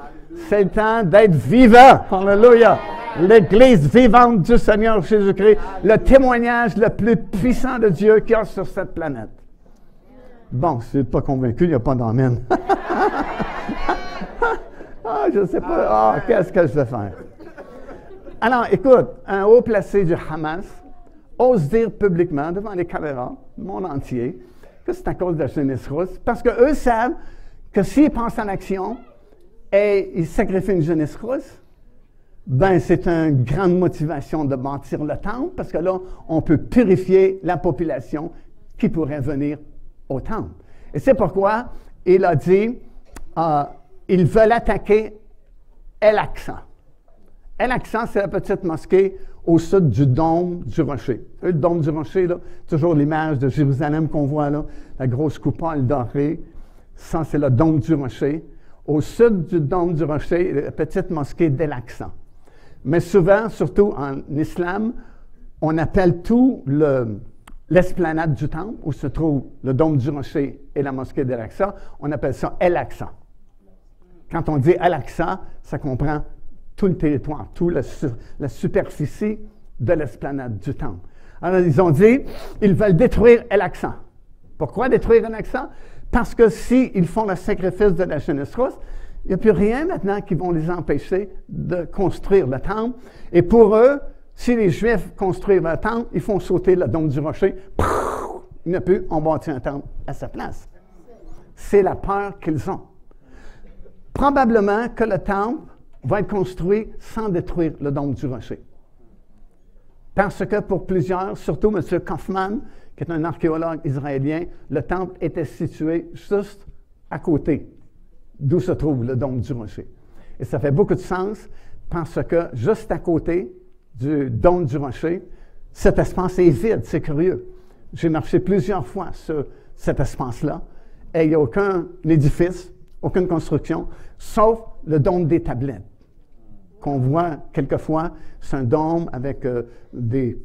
C'est le temps d'être vivant. Alléluia. L'Église vivante du Seigneur Jésus-Christ. Le témoignage le plus puissant de Dieu qu'il y a sur cette planète. Bon, si vous n'êtes pas convaincu, il n'y a pas d'amène. Je ne sais pas. Qu'est-ce que je vais faire? Alors, écoute, un haut placé du Hamas ose dire publiquement, devant les caméras, le monde entier, que c'est à cause de la jeunesse russe, parce qu'eux savent que s'ils pensent en action et ils sacrifient une jeunesse russe, ben c'est une grande motivation de bâtir le temple, parce que là, on peut purifier la population qui pourrait venir au temple. Et c'est pourquoi il a dit, ils veulent attaquer El-Aqsa. El-Aqsa, c'est la petite mosquée au sud du dôme du rocher. Le dôme du rocher, là, toujours l'image de Jérusalem qu'on voit là, la grosse coupole dorée. Ça, c'est le dôme du rocher. Au sud du dôme du rocher, la petite mosquée d'El-Aqsa. Mais souvent, surtout en islam, on appelle tout l'esplanade du temple, où se trouve le dôme du rocher et la mosquée d'El-Aqsa, on appelle ça El-Aqsa. Quand on dit El-Aqsa, ça comprend tout le territoire, toute la superficie de l'esplanade du temple. Alors, ils ont dit, ils veulent détruire El-Aqsa. Pourquoi détruire El-Aqsa? Parce que s'ils font le sacrifice de la jeunesse russe, il n'y a plus rien maintenant qui vont les empêcher de construire le temple. Et pour eux, si les Juifs construisent le temple, ils font sauter le dôme du rocher. Il n'y a plus, on bâtit un temple à sa place. C'est la peur qu'ils ont. Probablement que le temple va être construit sans détruire le dôme du rocher. Parce que pour plusieurs, surtout M. Kaufman, qui est un archéologue israélien, le temple était situé juste à côté d'où se trouve le dôme du rocher. Et ça fait beaucoup de sens parce que juste à côté du dôme du rocher, cet espace est vide, c'est curieux. J'ai marché plusieurs fois sur cet espace-là et il n'y a aucun édifice, aucune construction, sauf le dôme des tablettes, qu'on voit quelquefois. C'est un dôme avec des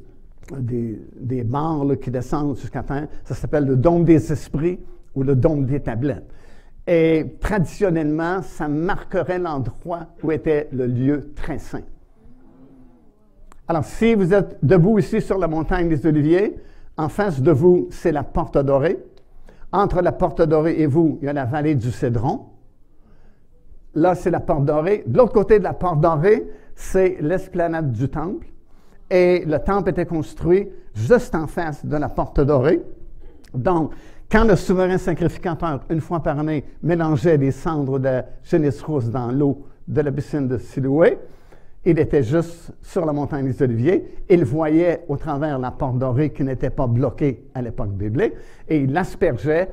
barres là, qui descendent jusqu'à terre. Ça s'appelle le dôme des esprits ou le dôme des tablettes. Et traditionnellement, ça marquerait l'endroit où était le lieu très saint. Alors, si vous êtes debout ici sur la montagne des Oliviers, en face de vous, c'est la Porte Dorée. Entre la Porte Dorée et vous, il y a la vallée du Cédron. Là, c'est la Porte Dorée. De l'autre côté de la Porte Dorée, c'est l'esplanade du Temple. Et le Temple était construit juste en face de la Porte Dorée. Donc, quand le souverain sacrificateur, une fois par année, mélangeait des cendres de génisse rousse dans l'eau de la piscine de Siloué, il était juste sur la montagne des Oliviers. Il voyait au travers la Porte Dorée qui n'était pas bloquée à l'époque biblique et il l'aspergeait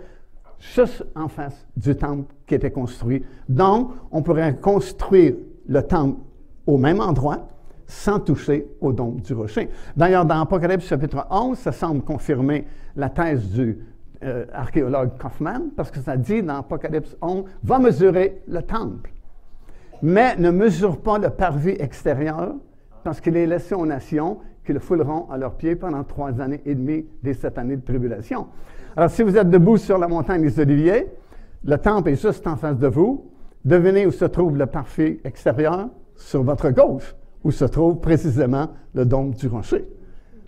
juste en face du temple qui était construit. Donc, on pourrait construire le temple au même endroit sans toucher au dôme du rocher. D'ailleurs, dans Apocalypse chapitre 11, ça semble confirmer la thèse du archéologue Kaufman, parce que ça dit dans Apocalypse 11, « Va mesurer le temple ». Mais ne mesure pas le parvis extérieur, parce qu'il est laissé aux nations qui le fouleront à leurs pieds pendant 3 années et demie des 7 années de tribulation. Alors, si vous êtes debout sur la montagne des Oliviers, le temple est juste en face de vous. Devinez où se trouve le parvis extérieur? Sur votre gauche, où se trouve précisément le dôme du rocher.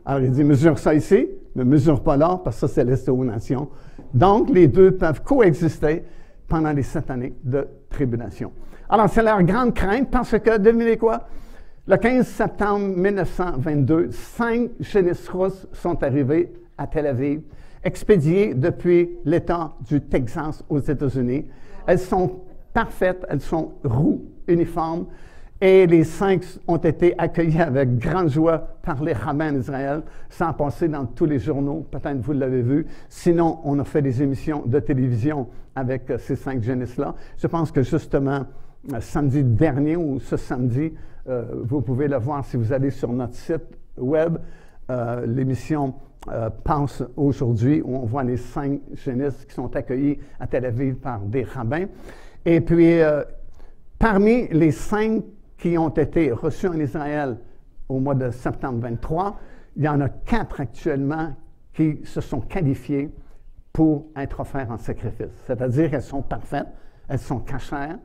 Alors, il dit, mesure ça ici, ne mesure pas là, parce que ça, c'est laissé aux nations. Donc, les deux peuvent coexister pendant les 7 années de tribulation. Alors, c'est leur grande crainte parce que, devinez quoi? Le 15 septembre 1922, 5 génisses rousses sont arrivées à Tel Aviv, expédiées depuis l'État du Texas aux États-Unis. Elles sont parfaites, elles sont roux, uniformes, et les 5 ont été accueillis avec grande joie par les rabbins d'Israël. Ça a passé dans tous les journaux, peut-être vous l'avez vu. Sinon, on a fait des émissions de télévision avec ces 5 génisses-là. Je pense que justement, samedi dernier ou ce samedi, vous pouvez le voir si vous allez sur notre site web. L'émission passe aujourd'hui où on voit les 5 génisses qui sont accueillis à Tel Aviv par des rabbins. Et puis, parmi les 5 qui ont été reçus en Israël au mois de septembre 23, il y en a 4 actuellement qui se sont qualifiés pour être offerts en sacrifice. C'est-à-dire qu'elles sont parfaites, elles sont cachères,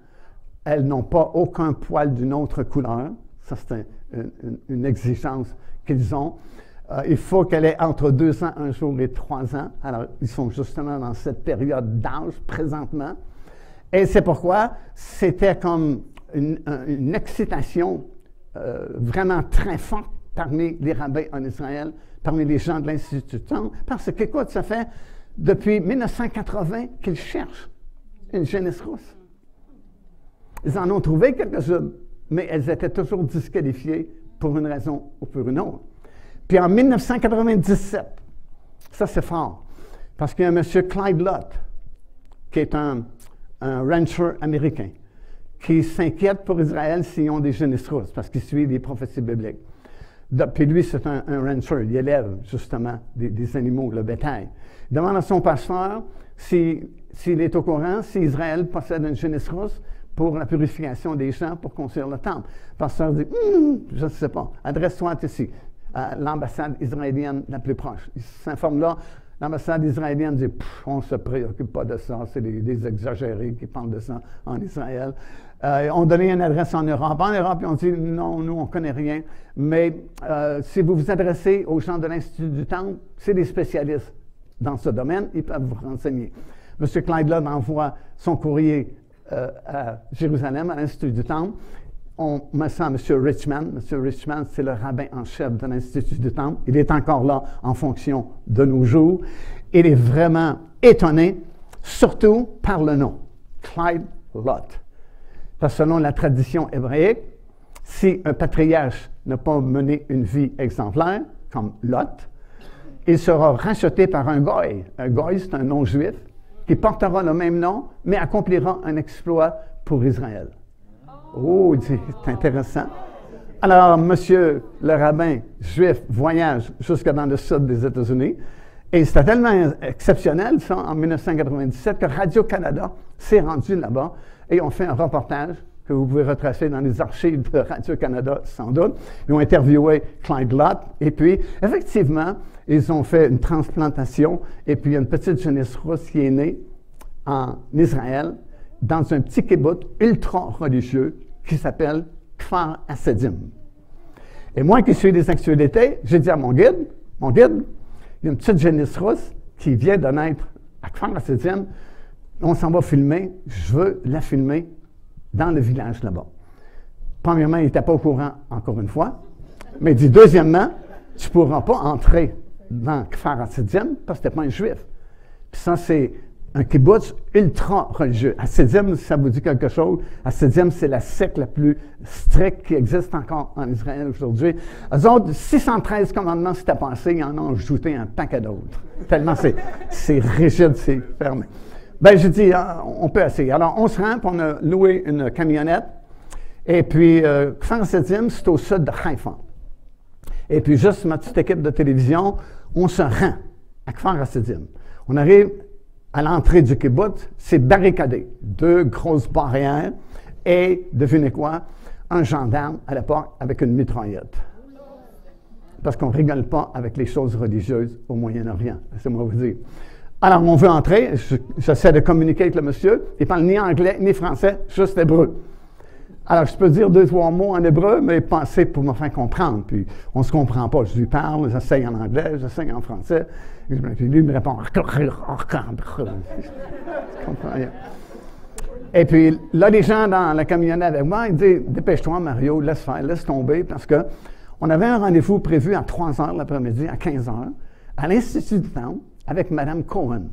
elles n'ont pas aucun poil d'une autre couleur. Ça, c'est une exigence qu'ils ont. Il faut qu'elle ait entre 2 ans, 1 jour et 3 ans. Alors, ils sont justement dans cette période d'âge présentement. Et c'est pourquoi c'était comme une excitation vraiment très forte parmi les rabbins en Israël, parmi les gens de l'Institut du Temple, parce que, écoute, ça fait depuis 1980 qu'ils cherchent une génisse rousse. Ils en ont trouvé quelques-unes, mais elles étaient toujours disqualifiées pour une raison ou pour une autre. Puis en 1997, ça c'est fort, parce qu'il y a un M. Clyde Lott, qui est un rancher américain, qui s'inquiète pour Israël s'ils ont des génisses rousses, parce qu'il suit les prophéties bibliques. Puis lui, c'est un rancher, il élève justement des animaux, le bétail. Il demande à son pasteur s'il est au courant, si Israël possède une génisse rousse pour la purification des gens, pour construire le temple. Le pasteur dit, je ne sais pas, adresse-toi ici, à l'ambassade israélienne la plus proche. Il s'informe là. L'ambassade israélienne dit, on ne se préoccupe pas de ça, c'est des exagérés qui parlent de ça en Israël. On donnait une adresse en Europe. En Europe, ils ont dit, non, nous, on ne connaît rien. Mais si vous vous adressez aux gens de l'Institut du Temple, c'est des spécialistes dans ce domaine, ils peuvent vous renseigner. M. Clyde Lott envoie son courrier à Jérusalem, à l'Institut du Temple. On met ça à M. Richman. M. Richman, c'est le rabbin en chef de l'Institut du Temple. Il est encore là en fonction de nos jours. Il est vraiment étonné, surtout par le nom, Clyde Lott. Parce que selon la tradition hébraïque, si un patriarche n'a pas mené une vie exemplaire, comme Lot, il sera racheté par un goy. Un goy, c'est un nom juif, qui portera le même nom, mais accomplira un exploit pour Israël. Oh, c'est intéressant. Alors, monsieur le rabbin juif voyage jusque dans le sud des États-Unis Et c'était tellement exceptionnel, ça, en 1997, que Radio-Canada s'est rendu là-bas et ont fait un reportage que vous pouvez retracer dans les archives de Radio-Canada, sans doute. Ils ont interviewé Clyde Lott, et puis, effectivement, ils ont fait une transplantation, et puis il y a une petite jeunesse russe qui est née en Israël, dans un petit kibbutz ultra-religieux qui s'appelle Kfar Hasedim. Et moi qui suis des actualités, j'ai dit à mon guide, il y a une petite jeunesse russe qui vient de naître à Kfar Hasedim, on s'en va filmer, je veux la filmer dans le village là-bas. Premièrement, il n'était pas au courant, encore une fois, mais il dit, deuxièmement, tu ne pourras pas entrer dans Kfar Hasedim parce que tu n'es pas un juif. Puis ça, c'est un kibbutz ultra-religieux. Hasedim, ça vous dit quelque chose, Hasedim, c'est la secte la plus stricte qui existe encore en Israël aujourd'hui. Eux autres, 613 commandements s'étaient passés, ils en ont ajouté un paquet d'autres. Tellement c'est rigide, c'est fermé. Ben, j'ai dit, on peut essayer. Alors, on se rend, puis on a loué une camionnette, et puis, Kfar Hasedim, c'est au sud de Haïfa. Et puis, juste ma petite équipe de télévision, on se rend à Kfar Hasedim. On arrive à l'entrée du kibbutz, c'est barricadé. 2 grosses barrières et, devinez quoi, un gendarme à la porte avec une mitraillette. Parce qu'on ne rigole pas avec les choses religieuses au Moyen-Orient, c'est moi vous dire. Alors, on veut entrer, j'essaie de communiquer avec le monsieur, il parle ni anglais ni français, juste hébreu. Alors, je peux dire 2-3 mots en hébreu, mais pensez pour me faire comprendre. Puis, on ne se comprend pas. Je lui parle, j'essaye en anglais, j'essaye en français. Puis lui me répond. Je comprends rien. Et puis, là, les gens dans la camionnette avec moi, ils disent, dépêche-toi, Mario, laisse faire, laisse tomber, parce qu'on avait un rendez-vous prévu à 3 h l'après-midi, à 15 h, à l'Institut du Temple, avec Mme Cohen.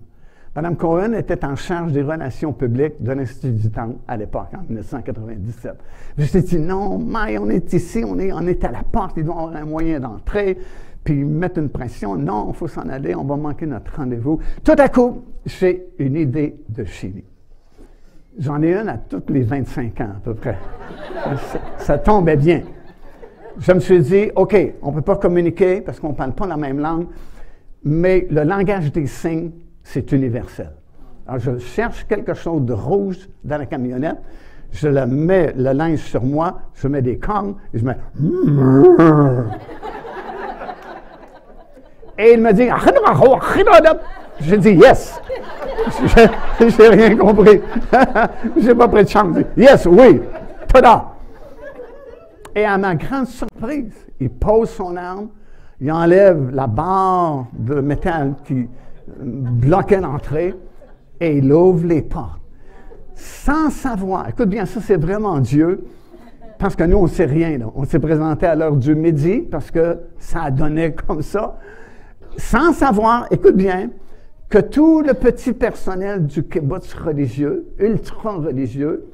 Mme Cohen était en charge des relations publiques de l'Institut du Temple à l'époque, en 1997. Je me suis dit, non, mais on est ici, on est à la porte, il doit y avoir un moyen d'entrer, puis mettre une pression. Non, il faut s'en aller, on va manquer notre rendez-vous. Tout à coup, j'ai une idée de génie. J'en ai une à tous les 25 ans, à peu près. Ça tombait bien. Je me suis dit, OK, on ne peut pas communiquer parce qu'on ne parle pas la même langue, mais le langage des signes, c'est universel. Alors, je cherche quelque chose de rouge dans la camionnette, je mets le linge sur moi, je mets des cornes, et je mets... Et il me dit... J'ai dit « Yes! » J'ai rien compris. J'ai pas pris de chance. Yes, oui! Tada! Et à ma grande surprise, il pose son arme, il enlève la barre de métal qui bloquait l'entrée et il ouvre les portes. Sans savoir, écoute bien, ça c'est vraiment Dieu, parce que nous on ne sait rien. Là. On s'est présenté à l'heure du midi parce que ça a donné comme ça. Sans savoir, écoute bien, que tout le petit personnel du kibbutz religieux, ultra-religieux,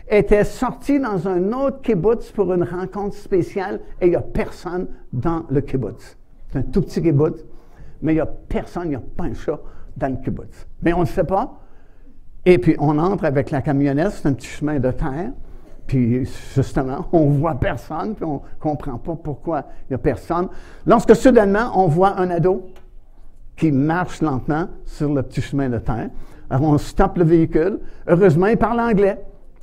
était sorti dans un autre kibbutz pour une rencontre spéciale et il n'y a personne dans le kibbutz. C'est un tout petit kibbutz, mais il n'y a personne, il n'y a pas un chat dans le kibbutz. Mais on ne le sait pas. Et puis on entre avec la camionnette, c'est un petit chemin de terre, puis justement, on ne voit personne, puis on ne comprend pas pourquoi il n'y a personne. Lorsque soudainement, on voit un ado qui marche lentement sur le petit chemin de terre, alors on stoppe le véhicule. Heureusement, il parle anglais.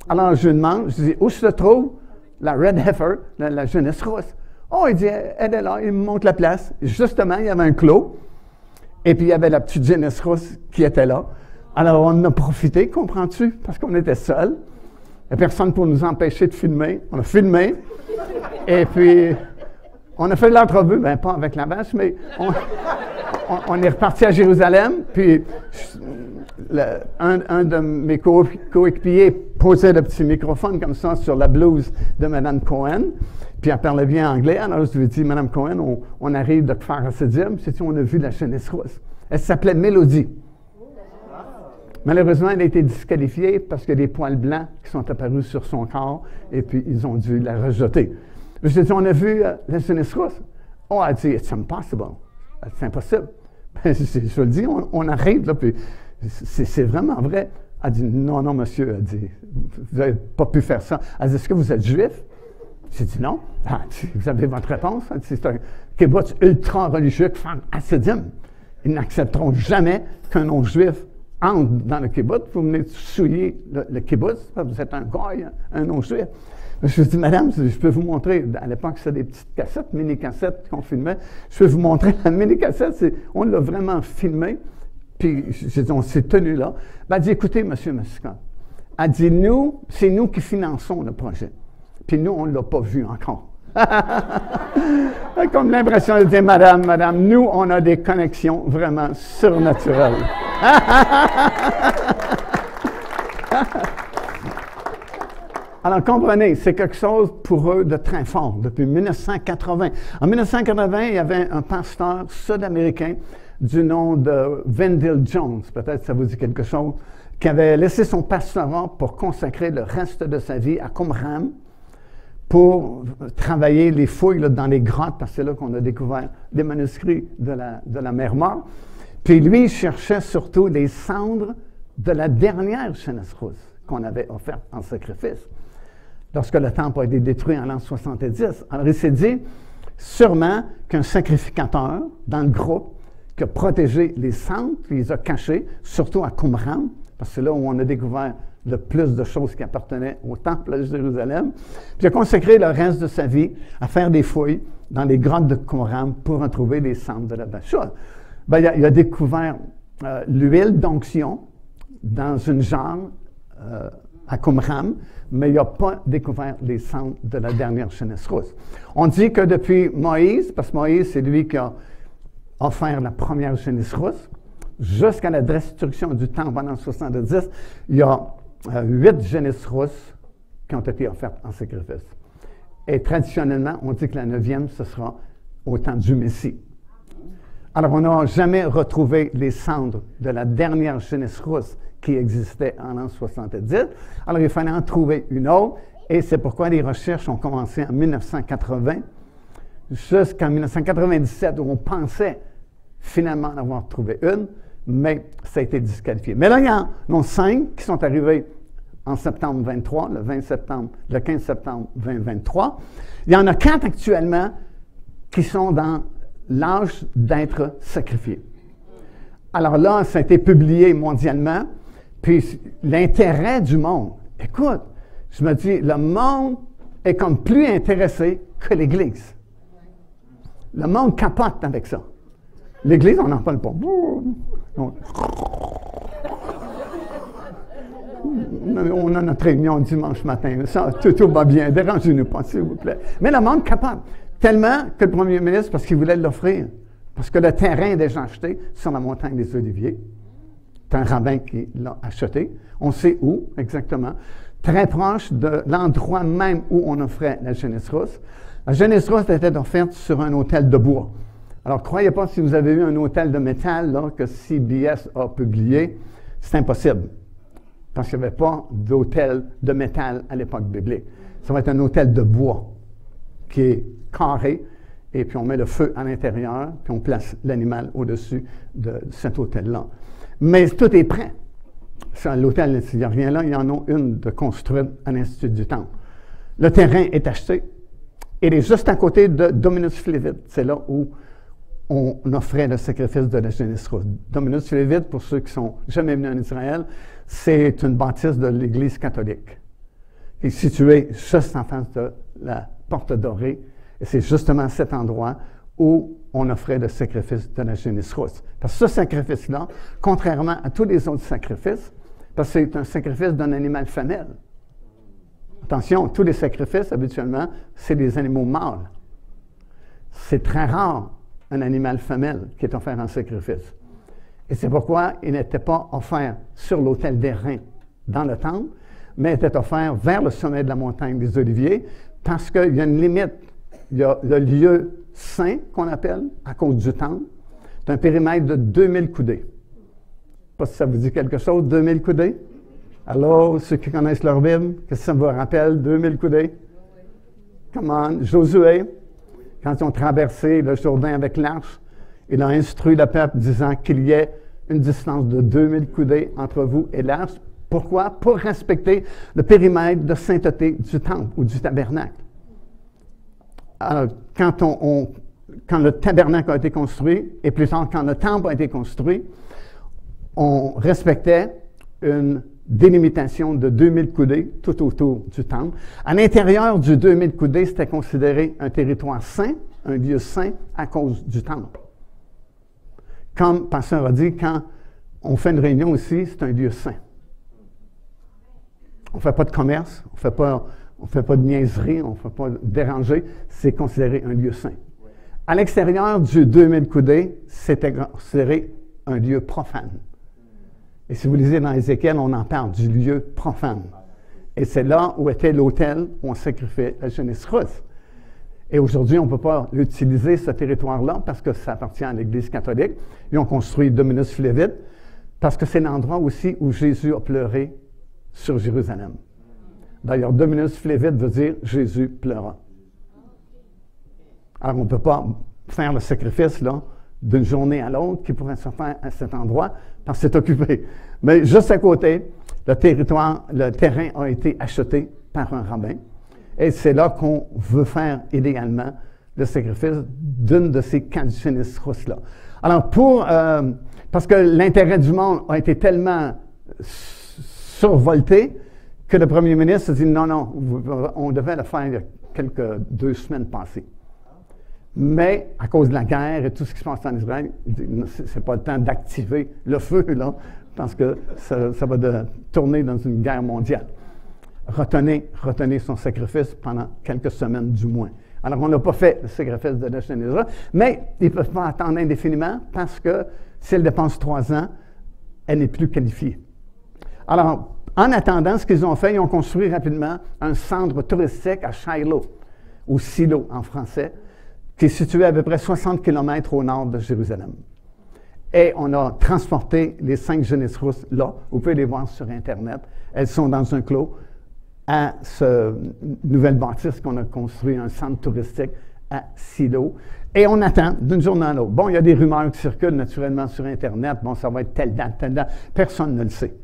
Alors, je lui demande, je dis, où se trouve la Red Heifer, la jeunesse russe? Oh, il dit, elle est là, il me montre la place. Justement, il y avait un clos, et puis il y avait la petite jeunesse russe qui était là. Alors, on en a profité, comprends-tu, parce qu'on était seuls. Il n'y a personne pour nous empêcher de filmer. On a filmé, et puis on a fait l'entrevue, bien pas avec la vache, mais on est reparti à Jérusalem, puis un de mes coéquipiers posait le petit microphone comme ça sur la blouse de Mme Cohen, puis elle parlait bien anglais. Alors je lui ai dit, Mme Cohen, on arrive de Kfar Hasedim, on a vu la jeunesse russe. Elle s'appelait Mélodie. Malheureusement, elle a été disqualifiée parce qu'il y a des poils blancs qui sont apparus sur son corps, et puis ils ont dû la rejeter. Je lui ai dit, on a vu la jeunesse russe. Oh, elle a dit, it's impossible. C'est impossible. Je le dis, on arrive, là, puis c'est vraiment vrai. Elle a dit, non, non, monsieur, elle a dit, vous n'avez pas pu faire ça. Elle a dit, est-ce que vous êtes juif? J'ai dit, non. Elle a dit, vous avez votre réponse? Elle a dit, c'est un kibbutz ultra-religieux, Kfar Hasedim. Ils n'accepteront jamais qu'un non-juif entre dans le kibbutz. Vous venez souiller le kibbutz. Vous êtes un gars, un non-juif. Je lui dis, madame, je peux vous montrer. À l'époque, c'était des petites cassettes, mini-cassettes qu'on filmait. Je peux vous montrer la mini-cassette. On l'a vraiment filmé. Puis, j'ai dit, on s'est tenu là. Ben, elle dit, écoutez, M. Mascott. Elle dit, nous, c'est nous qui finançons le projet. Puis nous, on ne l'a pas vu encore. Comme l'impression de dire, madame, nous, on a des connexions vraiment surnaturelles. Alors, comprenez, c'est quelque chose pour eux de très fort depuis 1980. En 1980, il y avait un pasteur sud-américain du nom de Wendell Jones, peut-être ça vous dit quelque chose, qui avait laissé son pastorat pour consacrer le reste de sa vie à Qumran pour travailler les fouilles là, dans les grottes, parce que c'est là qu'on a découvert des manuscrits de la mer Morte. Puis lui, il cherchait surtout les cendres de la dernière Jeunesse rousse qu'on avait offerte en sacrifice, lorsque le temple a été détruit en l'an 70. Alors il s'est dit, sûrement qu'un sacrificateur dans le groupe qui a protégé les cendres, qui les a cachés, surtout à Qumran, parce que c'est là où on a découvert le plus de choses qui appartenaient au temple de Jérusalem. Puis il a consacré le reste de sa vie à faire des fouilles dans les grottes de Qumran pour retrouver les cendres de la Bachua. Ben, il a découvert l'huile d'onction dans une jarre à Qumran, mais il n'a pas découvert les cendres de la dernière Jeunesse rousse. On dit que depuis Moïse, parce que Moïse, c'est lui qui a offert la première Jeunesse rousse, jusqu'à la destruction du temple en 70, il y a 8 Jeunesses rousses qui ont été offertes en sacrifice. Et traditionnellement, on dit que la 9e, ce sera au temps du Messie. Alors, on n'a jamais retrouvé les cendres de la dernière Jeunesse rousse qui existait en l'an 70. Alors, il fallait en trouver une autre, et c'est pourquoi les recherches ont commencé en 1980, jusqu'en 1997, où on pensait finalement en avoir trouvé une, mais ça a été disqualifié. Mais là, il y en a 5 qui sont arrivés en septembre 23, le 15 septembre 2023. Il y en a 4 actuellement qui sont dans l'âge d'être sacrifiés. Alors là, ça a été publié mondialement, puis l'intérêt du monde. Écoute, je me dis, le monde est comme plus intéressé que l'Église. Le monde capote avec ça. L'Église, on n'en parle pas. On a notre réunion dimanche matin. Ça, tout va bien. Dérangez-nous pas, s'il vous plaît. Mais le monde capable. Tellement que le premier ministre, parce qu'il voulait l'offrir, parce que le terrain est déjà acheté sur la montagne des Oliviers. C'est un rabbin qui l'a acheté. On sait où exactement. Très proche de l'endroit même où on offrait la Jeunesse rousse. La Jeunesse rousse était offerte sur un autel de bois. Alors, croyez pas si vous avez eu un autel de métal là, que CBS a publié, c'est impossible. Parce qu'il n'y avait pas d'autel de métal à l'époque biblique. Ça va être un autel de bois qui est carré, et puis on met le feu à l'intérieur, puis on place l'animal au-dessus de cet autel-là. Mais tout est prêt. L'autel, s'il n'y a rien là, il y en a une de construite à l'Institut du Temple. Le terrain est acheté. Il est juste à côté de Dominus Flevit. C'est là où on offrait le sacrifice de la Jeunesse rousse. Dominus Flevit, pour ceux qui ne sont jamais venus en Israël, c'est une bâtisse de l'Église catholique. Il est situé juste en face de la Porte Dorée. Et c'est justement cet endroit où on offrait le sacrifice de la Jeunesse rousse. Parce que ce sacrifice-là, contrairement à tous les autres sacrifices, parce que c'est un sacrifice d'un animal femelle. Attention, tous les sacrifices, habituellement, c'est des animaux mâles. C'est très rare un animal femelle qui est offert en sacrifice. Et c'est pourquoi il n'était pas offert sur l'autel des reins dans le temple, mais était offert vers le sommet de la montagne des Oliviers, parce qu'il y a une limite. Il y a le lieu saint, qu'on appelle, à cause du temple, d'un périmètre de 2000 coudées. Je ne sais pas si ça vous dit quelque chose, 2000 coudées. Alors, ceux qui connaissent leur Bible, qu'est-ce que ça vous rappelle, 2000 coudées? Comment? Josué, quand ils ont traversé le Jourdain avec l'arche, il a instruit le peuple disant qu'il y ait une distance de 2000 coudées entre vous et l'arche. Pourquoi? Pour respecter le périmètre de sainteté du temple ou du tabernacle. Alors, quand on quand le tabernacle a été construit, et plus tard quand le temple a été construit, on respectait une délimitation de 2000 coudées tout autour du temple. À l'intérieur du 2000 coudées, c'était considéré un territoire saint, un lieu saint à cause du temple. Comme Pasteur a dit, quand on fait une réunion ici, c'est un lieu saint. On ne fait pas de commerce, on ne fait pas de niaiserie, on ne fait pas déranger, c'est considéré un lieu saint. À l'extérieur du 2000 coudées, c'était considéré un lieu profane. Et si vous lisez dans Ézéchiel, on en parle du lieu profane. Et c'est là où était l'autel où on sacrifiait la jeunesse russe. Et aujourd'hui, on ne peut pas utiliser ce territoire-là parce que ça appartient à l'Église catholique. Ils ont construit Dominus Flevit parce que c'est l'endroit aussi où Jésus a pleuré sur Jérusalem. D'ailleurs, Dominus Flevit veut dire Jésus pleura. Alors, on ne peut pas faire le sacrifice là d'une journée à l'autre qui pourrait se faire à cet endroit parce que c'est occupé. Mais juste à côté, le terrain a été acheté par un rabbin. Et c'est là qu'on veut faire idéalement le sacrifice d'une de ces caducinistes russes-là. Alors, parce que l'intérêt du monde a été tellement survolté que le premier ministre a dit non, on devait le faire il y a 2 semaines passées. Mais à cause de la guerre et tout ce qui se passe en Israël, c'est pas le temps d'activer le feu, là, parce que ça va tourner dans une guerre mondiale. Retenez son sacrifice pendant quelques semaines du moins. Alors, on n'a pas fait le sacrifice de la chaîne d'Israël, mais ils ne peuvent pas attendre indéfiniment parce que si elle dépense 3 ans, elle n'est plus qualifiée. Alors, en attendant, ce qu'ils ont fait, ils ont construit rapidement un centre touristique à Shiloh, ou Silo en français, qui est situé à peu près 60 km au nord de Jérusalem. Et on a transporté les 5 jeunesses russes là. Vous pouvez les voir sur Internet. Elles sont dans un clos à ce nouvelle bâtisse qu'on a construit, un centre touristique à Silo. Et on attend d'une journée à l'autre. Bon, il y a des rumeurs qui circulent naturellement sur Internet. Bon, ça va être telle date. Personne ne le sait.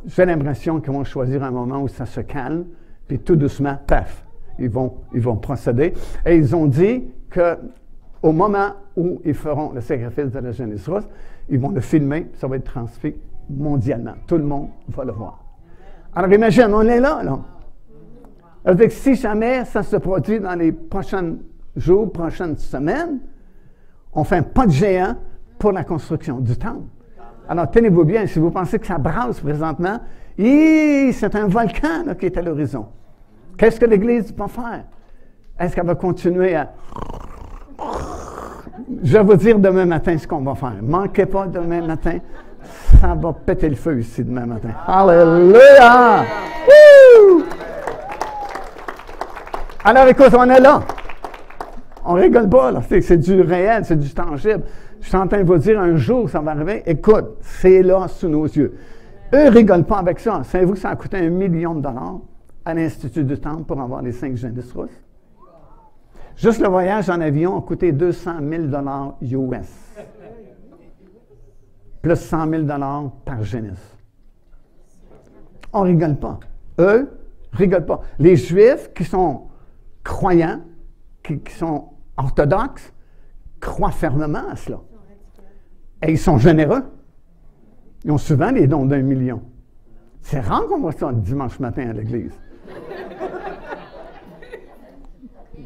J'ai l'impression qu'ils vont choisir un moment où ça se calme, puis tout doucement, paf, ils vont procéder. Et ils ont dit qu'au moment où ils feront le sacrifice de la jeunesse russe, ils vont le filmer, ça va être transmis mondialement. Tout le monde va le voir. Alors imagine, on est là. Avec si jamais ça se produit dans les prochains jours, prochaines semaines, on fait un pas de géant pour la construction du temple. Alors, tenez-vous bien, si vous pensez que ça brasse présentement, c'est un volcan là, qui est à l'horizon. Qu'est-ce que l'Église va faire? Est-ce qu'elle va continuer à... Je vais vous dire demain matin ce qu'on va faire. Manquez pas demain matin, ça va péter le feu ici demain matin. Alléluia! Woo! Alors, écoute, on est là. On rigole pas, là. C'est du réel, c'est du tangible. Je suis en train de vous dire, un jour, ça va arriver. Écoute, c'est là, sous nos yeux. Eux ne rigolent pas avec ça. Savez-vous que ça a coûté $1 million à l'Institut du Temple pour avoir les 5 jeunesses russes? Juste le voyage en avion a coûté $200 000 US. Plus $100 000 par jeunesse. On ne rigole pas. Eux ne rigolent pas. Les Juifs qui sont croyants, qui sont orthodoxes, croient fermement à cela. Et ils sont généreux. Ils ont souvent les dons d'1 million. C'est rare qu'on voit ça le dimanche matin à l'église.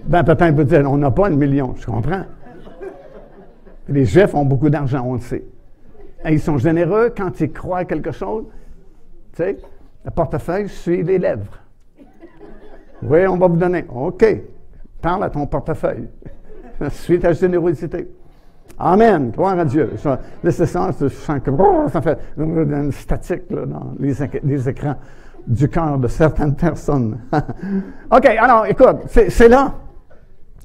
Ben, peut-être vous dire, on n'a pas $1 million, je comprends. Les Juifs ont beaucoup d'argent, on le sait. Et ils sont généreux quand ils croient à quelque chose. Tu sais, le portefeuille suit les lèvres. Oui, on va vous donner. OK. Parle à ton portefeuille. Suis ta générosité. Amen. Gloire à Dieu. Laissez ça, je sens que ça fait une statique là, dans les écrans du cœur de certaines personnes. OK, alors, écoute, c'est là.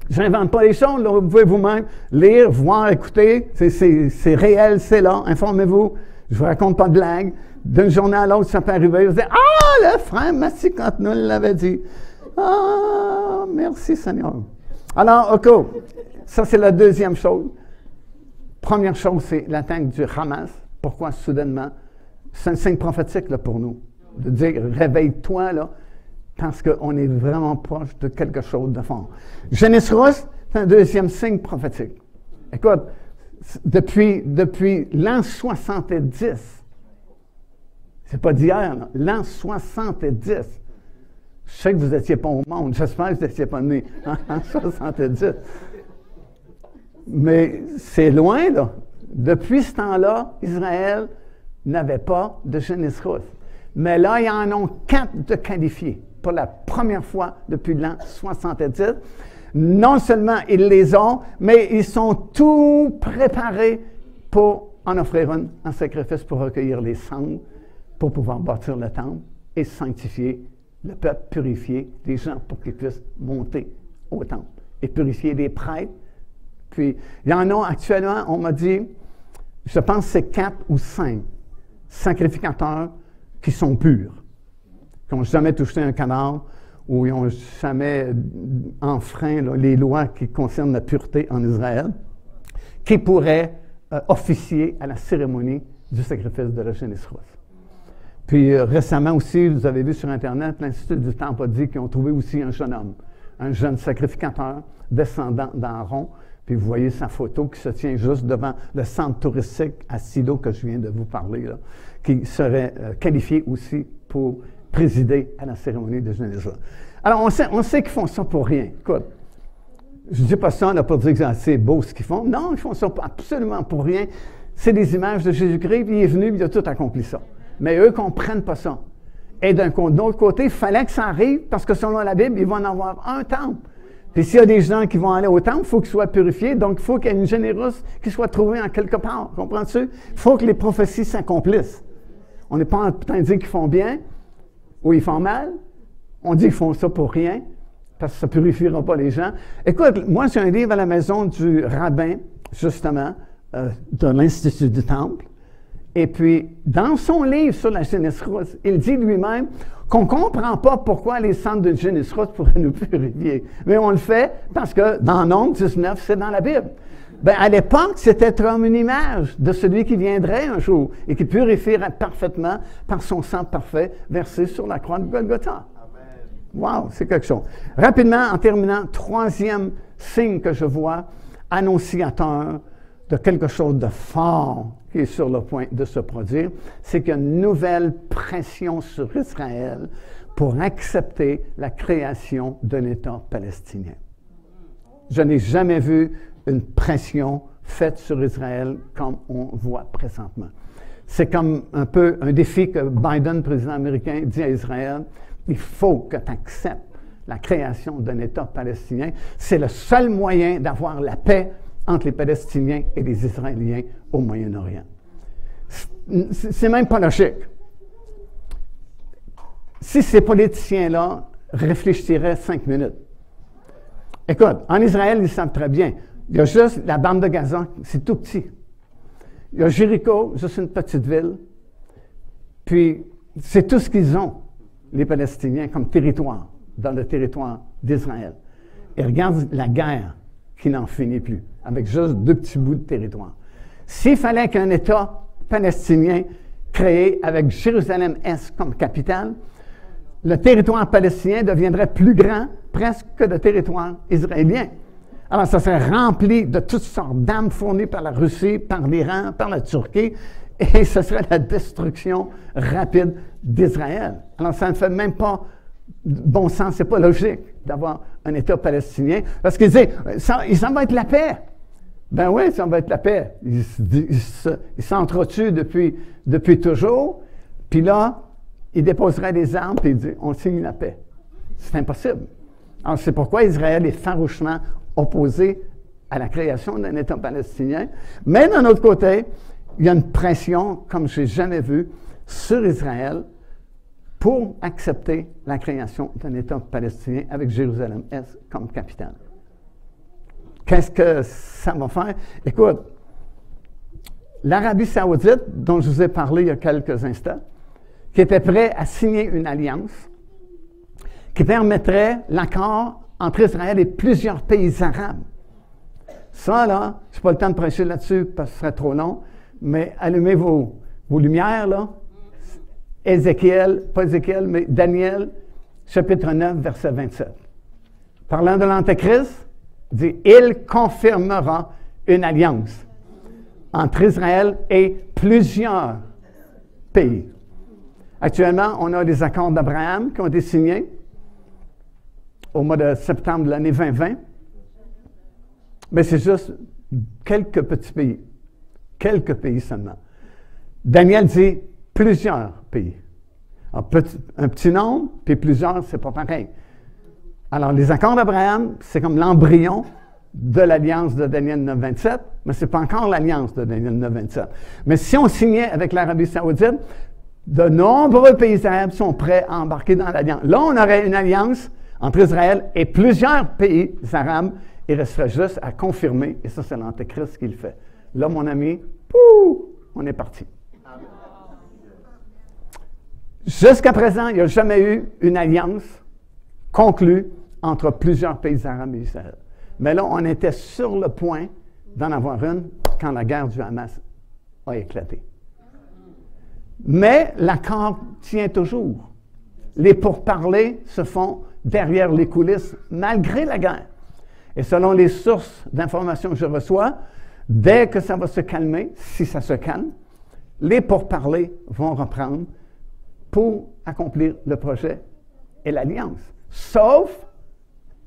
Je n'invente pas les choses. Là, vous pouvez vous-même lire, voir, écouter. C'est réel, c'est là. Informez-vous. Je ne vous raconte pas de blagues. D'une journée à l'autre, ça peut arriver. Vous dites, le frère Massicotte nous l'avait dit. Ah, merci Seigneur. Alors, OK. Ça, c'est la deuxième chose. Première chose, c'est l'attaque du Hamas. Pourquoi soudainement? C'est un signe prophétique là, pour nous. De dire, réveille-toi, là, parce qu'on est vraiment proche de quelque chose de fort. Jeunesse russe, C'est un deuxième signe prophétique. Écoute, depuis l'an 70, c'est pas d'hier, l'an 70, je sais que vous n'étiez pas au monde, j'espère que vous n'étiez pas né en 70. Mais c'est loin, là. Depuis ce temps-là, Israël n'avait pas de jeunesse russe. Mais là, ils en ont 4 de qualifiés pour la première fois depuis l'an 70. Non seulement ils les ont, mais ils sont tout préparés pour en offrir un sacrifice pour recueillir les cendres, pour pouvoir bâtir le temple et sanctifier le peuple, purifier les gens pour qu'ils puissent monter au temple et purifier les prêtres. Puis, il y en a actuellement, on m'a dit, je pense que c'est 4 ou 5 sacrificateurs qui sont purs, qui n'ont jamais touché un cadavre ou ils n'ont jamais enfreint les lois qui concernent la pureté en Israël, qui pourraient officier à la cérémonie du sacrifice de la jeunesse russe. Puis récemment aussi, vous avez vu sur Internet, l'Institut du Temple a dit qu'ils ont trouvé aussi un jeune homme, un jeune sacrificateur descendant d'Aaron. Puis vous voyez sa photo qui se tient juste devant le centre touristique à Silo que je viens de vous parler, là, qui serait qualifié aussi pour présider à la cérémonie de jeunesse. Alors, on sait qu'ils font ça pour rien. Écoute, je ne dis pas ça là, pour dire que c'est beau ce qu'ils font. Non, ils font ça absolument pour rien. C'est des images de Jésus-Christ, puis il est venu, puis il a tout accompli ça. Mais eux ne comprennent pas ça. Et d'un autre côté, il fallait que ça arrive, parce que selon la Bible, ils vont en avoir un temple. Puis s'il y a des gens qui vont aller au temple, il faut qu'ils soient purifiés, donc il faut qu'il y ait une généreuse qui soit trouvée en quelque part. Comprends-tu? Il faut que les prophéties s'accomplissent. On n'est pas en train de dire qu'ils font bien ou ils font mal. On dit qu'ils font ça pour rien, parce que ça ne purifiera pas les gens. Écoute, moi, j'ai un livre à la maison du rabbin, justement, de l'Institut du Temple. Et puis, dans son livre sur la jeunesse russe, il dit lui-même qu'on ne comprend pas pourquoi les centres de jeunesse russe pourraient nous purifier. Mais on le fait parce que dans Nombre 19, c'est dans la Bible. Bien, à l'époque, c'était comme une image de celui qui viendrait un jour et qui purifierait parfaitement par son sang parfait versé sur la croix de Golgotha. Wow, c'est quelque chose. Rapidement, en terminant, troisième signe que je vois, annonciateur de quelque chose de fort qui est sur le point de se produire, c'est qu'il y a une nouvelle pression sur Israël pour accepter la création d'un État palestinien. Je n'ai jamais vu une pression faite sur Israël comme on voit présentement. C'est comme un peu un défi que Biden, président américain, dit à Israël, il faut que tu acceptes la création d'un État palestinien. C'est le seul moyen d'avoir la paix entre les Palestiniens et les Israéliens au Moyen-Orient. C'est même pas logique. Si ces politiciens-là réfléchiraient 5 minutes. Écoute, en Israël, ils savent très bien. Il y a juste la bande de Gaza, c'est tout petit. Il y a Jéricho, juste une petite ville. Puis, c'est tout ce qu'ils ont, les Palestiniens, comme territoire, dans le territoire d'Israël. Et regarde la guerre qui n'en finit plus, avec juste 2 petits bouts de territoire. S'il fallait qu'un État palestinien créé avec Jérusalem-Est comme capitale, le territoire palestinien deviendrait plus grand presque que le territoire israélien. Alors, ça serait rempli de toutes sortes d'armes fournies par la Russie, par l'Iran, par la Turquie, et ce serait la destruction rapide d'Israël. Alors, ça ne fait même pas bon sens, c'est pas logique d'avoir un État palestinien, parce qu'ils disent, ça va être la paix. Ben oui, ça va être la paix. Ils s'entretuent depuis toujours, puis là, ils déposeraient des armes, puis ils disent, on signe la paix. C'est impossible. Alors, c'est pourquoi Israël est farouchement opposé à la création d'un État palestinien. Mais d'un autre côté, il y a une pression, comme je n'ai jamais vu, sur Israël pour accepter la création d'un État palestinien avec Jérusalem-Est comme capitale. Qu'est-ce que ça va faire? Écoute, l'Arabie saoudite, dont je vous ai parlé il y a quelques instants, qui était prêt à signer une alliance qui permettrait l'accord entre Israël et plusieurs pays arabes. Ça, là, je n'ai pas le temps de prêcher là-dessus parce que ce serait trop long, mais allumez vos lumières, là. Pas Ézéchiel, mais Daniel, chapitre 9, verset 27. Parlant de l'Antéchrist, dit, il confirmera une alliance entre Israël et plusieurs pays. Actuellement, on a les accords d'Abraham qui ont été signés au mois de septembre de l'année 2020. Mais c'est juste quelques petits pays. Quelques pays seulement. Daniel dit plusieurs pays. Alors, un petit nombre, puis plusieurs, c'est pas pareil. Alors, les accords d'Abraham, c'est comme l'embryon de l'alliance de Daniel 9.27, mais ce n'est pas encore l'alliance de Daniel 9.27. Mais si on signait avec l'Arabie Saoudite, de nombreux pays arabes sont prêts à embarquer dans l'alliance. Là, on aurait une alliance entre Israël et plusieurs pays arabes. Il resterait juste à confirmer, et ça, c'est l'Antéchrist qui le fait. Là, mon ami, on est parti. Jusqu'à présent, il n'y a jamais eu une alliance conclue entre plusieurs pays arabes et Israël. Mais là, on était sur le point d'en avoir une quand la guerre du Hamas a éclaté. Mais l'accord tient toujours. Les pourparlers se font derrière les coulisses, malgré la guerre. Et selon les sources d'informations que je reçois, dès que ça va se calmer, si ça se calme, les pourparlers vont reprendre pour accomplir le projet et l'alliance. Sauf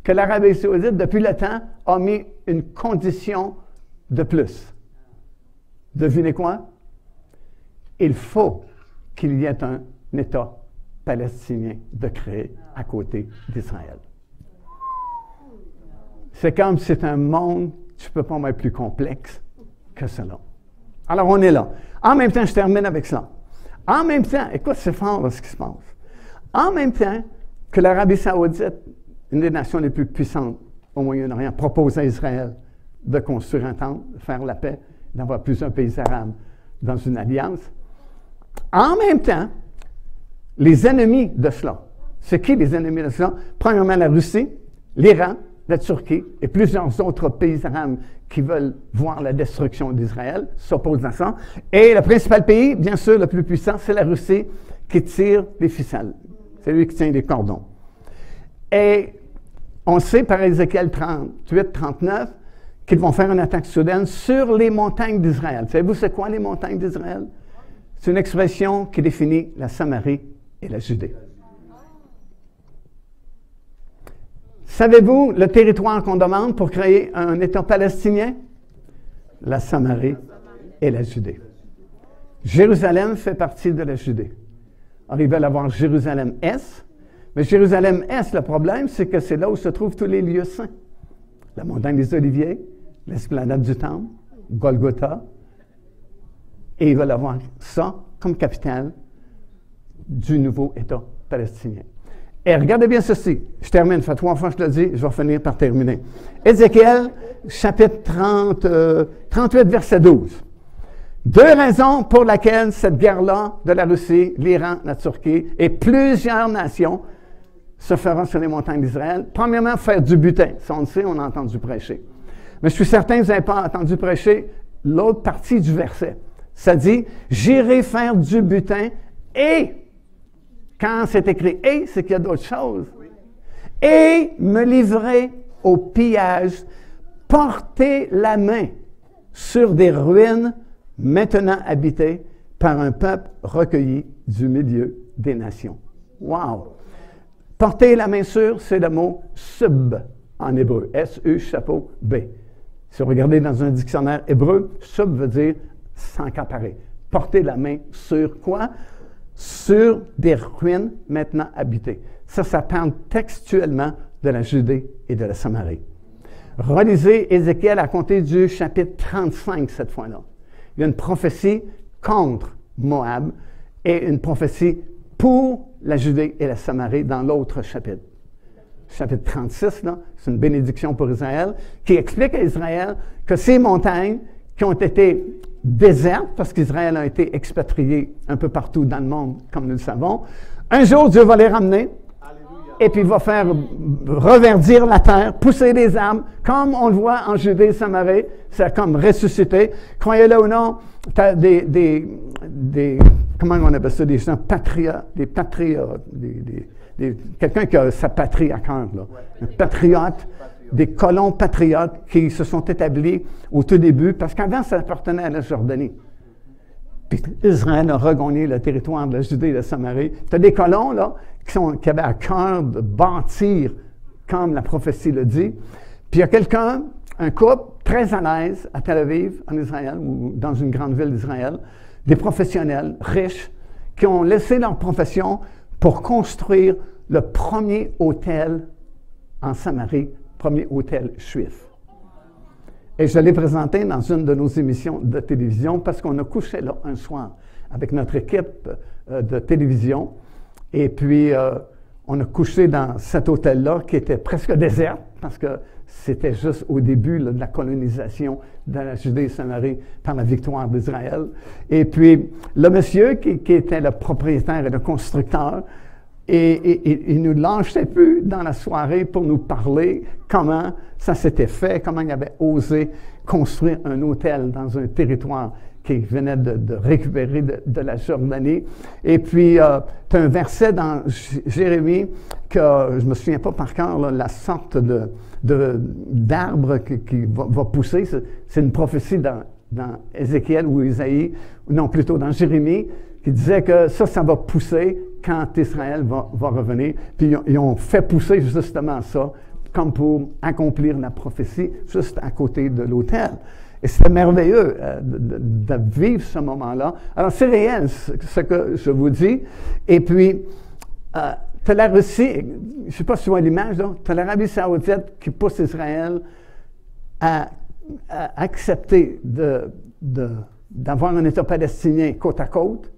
que l'Arabie Saoudite, depuis le temps, a mis une condition de plus. Devinez quoi? Il faut qu'il y ait un État palestinien de créer à côté d'Israël. C'est comme si c'est un monde, tu ne peux pas être plus complexe que cela. Alors, on est là. En même temps, je termine avec cela. En même temps, écoute, c'est fort là, ce qui se passe. En même temps que l'Arabie Saoudite, une des nations les plus puissantes au Moyen-Orient, propose à Israël de construire un temple, de faire la paix, d'avoir plusieurs pays arabes dans une alliance. En même temps, les ennemis de cela, c'est qui les ennemis de cela? Premièrement, la Russie, l'Iran, la Turquie et plusieurs autres pays arabes qui veulent voir la destruction d'Israël s'opposent à ça. Et le principal pays, bien sûr, le plus puissant, c'est la Russie qui tire les ficelles. C'est lui qui tient les cordons. Et on sait par Ézéchiel 38, 39 qu'ils vont faire une attaque soudaine sur les montagnes d'Israël. Savez-vous c'est quoi les montagnes d'Israël? C'est une expression qui définit la Samarie et la Judée. Savez-vous le territoire qu'on demande pour créer un État palestinien? La Samarie et la Judée. Jérusalem fait partie de la Judée. Alors, ils veulent avoir Jérusalem-Est. Mais Jérusalem-Est, le problème, c'est que c'est là où se trouvent tous les lieux saints. La montagne des Oliviers, l'esplanade du Temple, Golgotha. Et ils veulent avoir ça comme capitale du nouveau État palestinien. Et regardez bien ceci. Je termine, fait 3 fois que je le dis, je vais finir par terminer. Ézéchiel, chapitre 38, verset 12. 2 raisons pour lesquelles cette guerre-là de la Russie, l'Iran, la Turquie et plusieurs nations se feront sur les montagnes d'Israël. Premièrement, faire du butin. Ça, on le sait, on a entendu prêcher. Mais je suis certain que vous n'avez pas entendu prêcher l'autre partie du verset. Ça dit, « J'irai faire du butin et... » Quand c'est écrit « et », c'est qu'il y a d'autres choses. « Et me livrer au pillage, porter la main sur des ruines maintenant habitées par un peuple recueilli du milieu des nations. » Wow! Porter la main sur, c'est le mot « sub » en hébreu. S-U, chapeau, B. Si vous regardez dans un dictionnaire hébreu, « sub » veut dire « s'accaparer ». Porter la main sur quoi? Sur des ruines maintenant habitées. Ça parle textuellement de la Judée et de la Samarie. Relisez Ézéchiel à compter du chapitre 35 cette fois-là. Il y a une prophétie contre Moab et une prophétie pour la Judée et la Samarie dans l'autre chapitre. Chapitre 36, là, c'est une bénédiction pour Israël qui explique à Israël que ces montagnes qui ont été désertes, parce qu'Israël a été expatrié un peu partout dans le monde, comme nous le savons. Un jour, Dieu va les ramener, et puis il va faire reverdir la terre, pousser des arbres, comme on le voit en Judée et Samarie, c'est comme ressuscité. Croyez-le ou non, comment on appelle ça, des gens patriotes, quelqu'un qui a sa patrie à cœur, là. Un patriote des colons patriotes qui se sont établis au tout début, parce qu'avant, ça appartenait à la Jordanie. Puis Israël a regagné le territoire de la Judée et de la Samarie. Tu as des colons, là, qui avaient à cœur de bâtir, comme la prophétie le dit. Puis il y a quelqu'un, un couple très à l'aise à Tel Aviv, en Israël, ou dans une grande ville d'Israël, des professionnels riches, qui ont laissé leur profession pour construire le premier hôtel en Samarie, premier hôtel juif. Et je l'ai présenté dans une de nos émissions de télévision parce qu'on a couché là un soir avec notre équipe de télévision. Et puis, on a couché dans cet hôtel-là qui était presque désert parce que c'était juste au début là, de la colonisation de la Judée et Samarie par la victoire d'Israël. Et puis, le monsieur qui était le propriétaire et le constructeur, et il nous lâchait plus dans la soirée pour nous parler comment ça s'était fait, comment il avait osé construire un hôtel dans un territoire qu'il venait de récupérer de la Jordanie. Et puis, tu as un verset dans Jérémie que je ne me souviens pas par cœur, là, la sorte d'arbre qui va pousser. C'est une prophétie dans Ézéchiel ou Isaïe, non, plutôt dans Jérémie, qui disait que ça va pousser quand Israël va revenir. Puis ils ont fait pousser justement ça, comme pour accomplir la prophétie, juste à côté de l'autel. Et c'était merveilleux de vivre ce moment-là. Alors, c'est réel, ce que je vous dis. Et puis, tu as la Russie, je ne sais pas si tu vois l'image, tu as l'Arabie saoudite qui pousse Israël à accepter d'avoir un État palestinien côte à côte.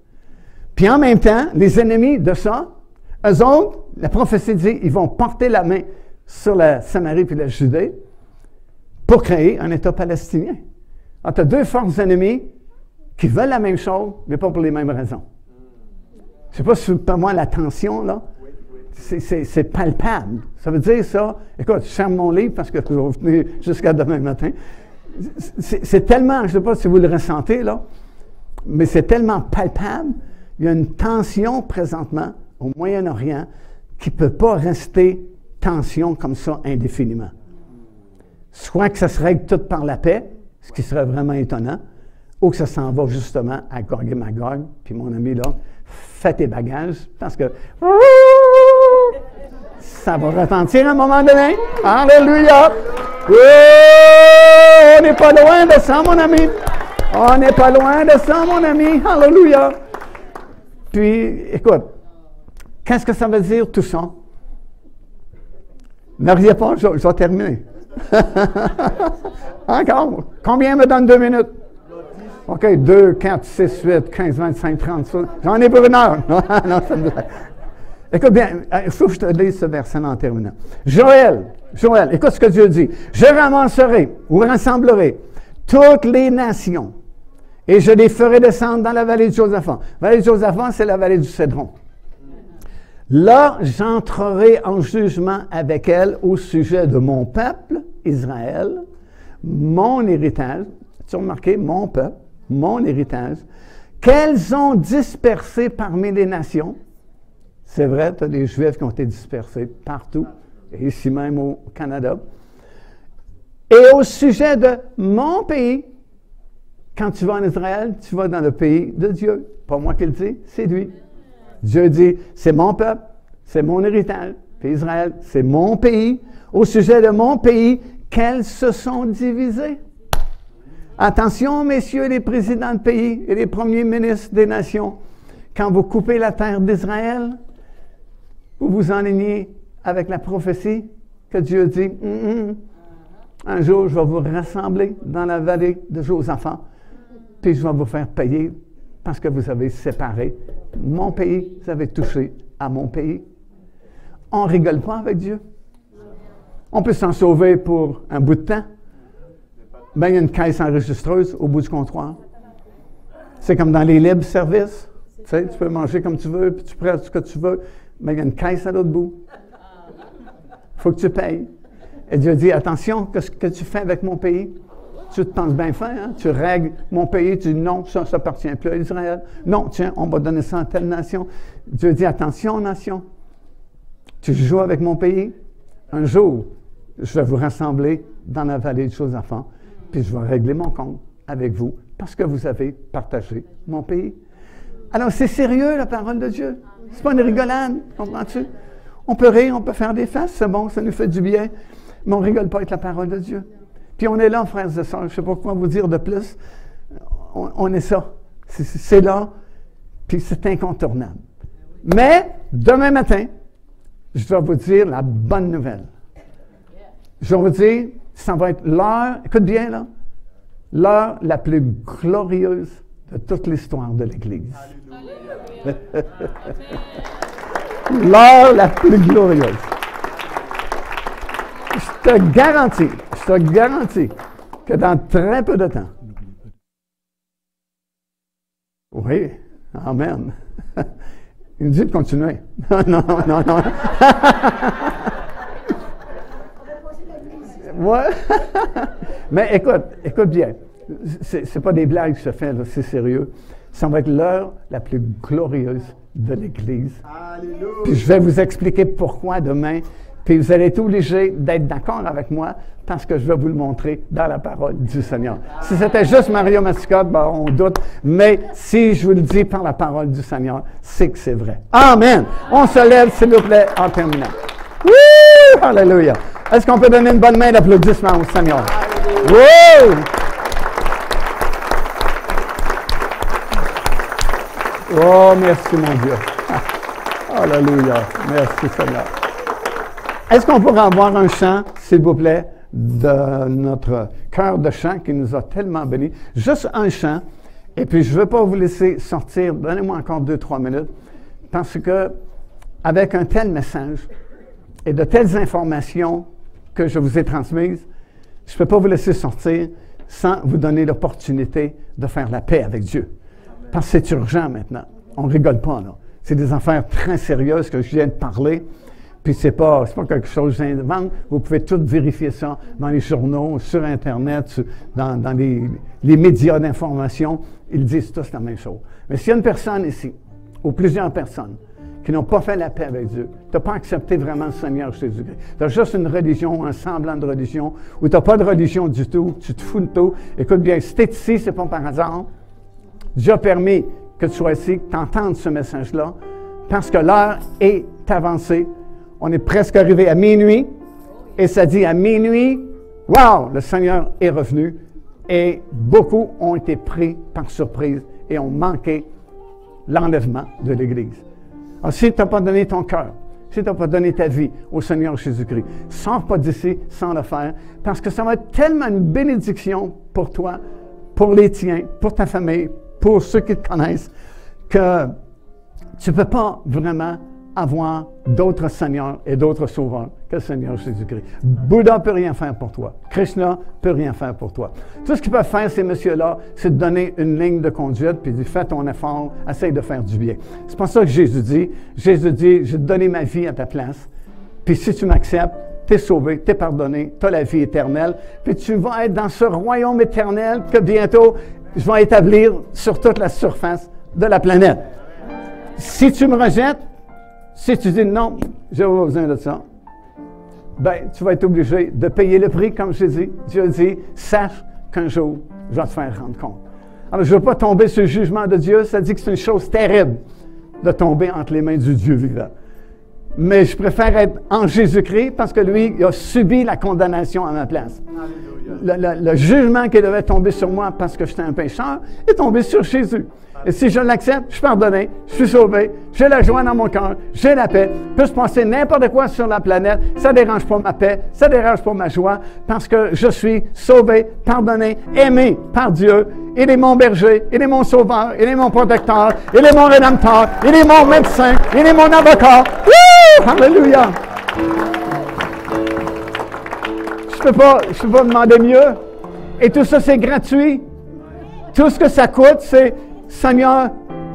Puis en même temps, les ennemis de ça, eux autres, la prophétie dit, ils vont porter la main sur la Samarie puis la Judée pour créer un État palestinien. Alors, tu as deux forces ennemies qui veulent la même chose, mais pas pour les mêmes raisons. Je ne sais pas si pour moi la tension, là, c'est palpable. Ça veut dire ça, écoute, je ferme mon livre parce que je vais venir jusqu'à demain matin. C'est tellement, je ne sais pas si vous le ressentez, là, mais c'est tellement palpable. Il y a une tension présentement au Moyen-Orient qui ne peut pas rester tension comme ça indéfiniment. Soit que ça se règle tout par la paix, ce qui serait vraiment étonnant, ou que ça s'en va justement à Gog et Magog. Puis mon ami là, fais tes bagages parce que ça va retentir à un moment donné. Alléluia! On n'est pas loin de ça, mon ami. On n'est pas loin de ça, mon ami. Alléluia! Puis, écoute, qu'est-ce que ça veut dire tout ça? Ne riez pas, je vais terminer. Encore? Combien me donne 2 minutes? OK, 2, 4, 6, 8, 15, 25, 30. J'en ai pour 1 heure. Non, ça me blague. Écoute bien, il faut que je te lise ce verset en terminant. Joël, écoute ce que Dieu dit. Je ramasserai ou rassemblerai toutes les nations et je les ferai descendre dans la vallée de Josaphat. La vallée de Josaphat, c'est la vallée du Cédron. Là, j'entrerai en jugement avec elles au sujet de mon peuple, Israël, mon héritage. As-tu remarqué? Mon peuple, mon héritage, qu'elles ont dispersé parmi les nations. C'est vrai, tu as des Juifs qui ont été dispersés partout, et ici même au Canada. Et au sujet de mon pays, quand tu vas en Israël, tu vas dans le pays de Dieu. Pas moi qui le dis, c'est lui. Dieu dit, c'est mon peuple, c'est mon héritage. Puis Israël, c'est mon pays. Au sujet de mon pays, qu'elles se sont divisées. Attention, messieurs les présidents de pays et les premiers ministres des nations, quand vous coupez la terre d'Israël, vous vous enlignez avec la prophétie que Dieu dit, un jour je vais vous rassembler dans la vallée de Josaphat, puis je vais vous faire payer parce que vous avez séparé mon pays, vous avez touché à mon pays. On ne rigole pas avec Dieu. On peut s'en sauver pour un bout de temps. Ben, il y a une caisse enregistreuse au bout du comptoir. C'est comme dans les libres services. Tu sais, tu peux manger comme tu veux, puis tu prends ce que tu veux, mais il y a une caisse à l'autre bout. Il faut que tu payes. Et Dieu dit, attention, qu'est-ce que tu fais avec mon pays? Tu te penses bien faire, hein? Tu règles mon pays, tu dis non, ça appartient plus à Israël. Non, tiens, on va donner ça à telle nation. Dieu dit, attention, nation, tu joues avec mon pays. Un jour, je vais vous rassembler dans la vallée de Josaphat, puis je vais régler mon compte avec vous, parce que vous avez partagé mon pays. Alors, c'est sérieux, la parole de Dieu. C'est pas une rigolade, comprends-tu? On peut rire, on peut faire des faces, c'est bon, ça nous fait du bien, mais on ne rigole pas avec la parole de Dieu. Puis on est là, frères et sœurs, je ne sais pas quoi vous dire de plus. On est ça. C'est là, puis c'est incontournable. Mais, demain matin, je dois vous dire la bonne nouvelle. Je vais vous dire, ça va être l'heure, écoute bien là, l'heure la plus glorieuse de toute l'histoire de l'Église. L'heure la plus glorieuse. Je te garantis que dans très peu de temps, oui, amen. Il me dit de continuer. Non. Ouais. Mais écoute bien. C'est pas des blagues que je fais, là, c'est sérieux. Ça va être l'heure la plus glorieuse de l'Église. Alléluia. Puis je vais vous expliquer pourquoi demain. Puis vous allez être obligés d'être d'accord avec moi parce que je vais vous le montrer dans la parole du Seigneur. Si c'était juste Mario Mascotte, ben on doute. Mais si je vous le dis par la parole du Seigneur, c'est que c'est vrai. Amen. On se lève, s'il vous plaît, en terminant. Wouh! Alléluia. Est-ce qu'on peut donner une bonne main d'applaudissement au Seigneur? Wouh! Oh, merci mon Dieu. Alléluia. Merci Seigneur. Est-ce qu'on pourrait avoir un chant, s'il vous plaît, de notre chœur de chant qui nous a tellement bénis? Juste un chant, et puis je ne veux pas vous laisser sortir. Donnez-moi encore 2-3 minutes, parce que avec un tel message et de telles informations que je vous ai transmises, je ne peux pas vous laisser sortir sans vous donner l'opportunité de faire la paix avec Dieu. Parce que c'est urgent maintenant. On ne rigole pas, là. C'est des affaires très sérieuses que je viens de parler. Puis c'est pas quelque chose que j'invente. Vous pouvez tout vérifier ça dans les journaux, sur Internet, dans les médias d'information. Ils disent tous la même chose. Mais s'il y a une personne ici, ou plusieurs personnes, qui n'ont pas fait la paix avec Dieu, tu n'as pas accepté vraiment le Seigneur Jésus-Christ. Tu as juste une religion, un semblant de religion, ou tu n'as pas de religion du tout, tu te fous de tout. Écoute bien, si tu es ici, ce n'est pas par hasard. Dieu a permis que tu sois ici, que tu entendes ce message-là, parce que l'heure est avancée. On est presque arrivé à minuit, et ça dit à minuit, wow, le Seigneur est revenu, et beaucoup ont été pris par surprise et ont manqué l'enlèvement de l'Église. Alors, si tu n'as pas donné ton cœur, si tu n'as pas donné ta vie au Seigneur Jésus-Christ, sors pas d'ici sans le faire, parce que ça va être tellement une bénédiction pour toi, pour les tiens, pour ta famille, pour ceux qui te connaissent, que tu ne peux pas vraiment avoir d'autres seigneurs et d'autres sauveurs que le Seigneur Jésus-Christ. Bouddha ne peut rien faire pour toi. Krishna ne peut rien faire pour toi. Tout ce qu'ils peuvent faire, ces messieurs-là, c'est de donner une ligne de conduite, puis de faire ton effort, essaye de faire du bien. C'est pas ça que Jésus dit. Jésus dit, je vais te donner ma vie à ta place, puis si tu m'acceptes, tu es sauvé, tu es pardonné, tu as la vie éternelle, puis tu vas être dans ce royaume éternel que bientôt, je vais établir sur toute la surface de la planète. Si tu me rejettes, si tu dis non, je n'ai pas besoin de ça, ben, tu vas être obligé de payer le prix, comme je dis. Dieu dit, sache qu'un jour, je vais te faire rendre compte. Alors, je ne veux pas tomber sur le jugement de Dieu. Ça dit que c'est une chose terrible de tomber entre les mains du Dieu vivant. Mais je préfère être en Jésus-Christ parce que lui, il a subi la condamnation à ma place. Le jugement qui devait tomber sur moi parce que j'étais un pécheur est tombé sur Jésus. Et si je l'accepte, je suis pardonné, je suis sauvé, j'ai la joie dans mon cœur, j'ai la paix. Il peut se passer n'importe quoi sur la planète, ça ne dérange pas ma paix, ça ne dérange pas ma joie, parce que je suis sauvé, pardonné, aimé par Dieu. Il est mon berger, il est mon sauveur, il est mon protecteur, il est mon rédempteur, il est mon médecin, il est mon avocat. Wouh! Alléluia! Je peux pas demander mieux. Et tout ça, c'est gratuit. Tout ce que ça coûte, c'est Seigneur,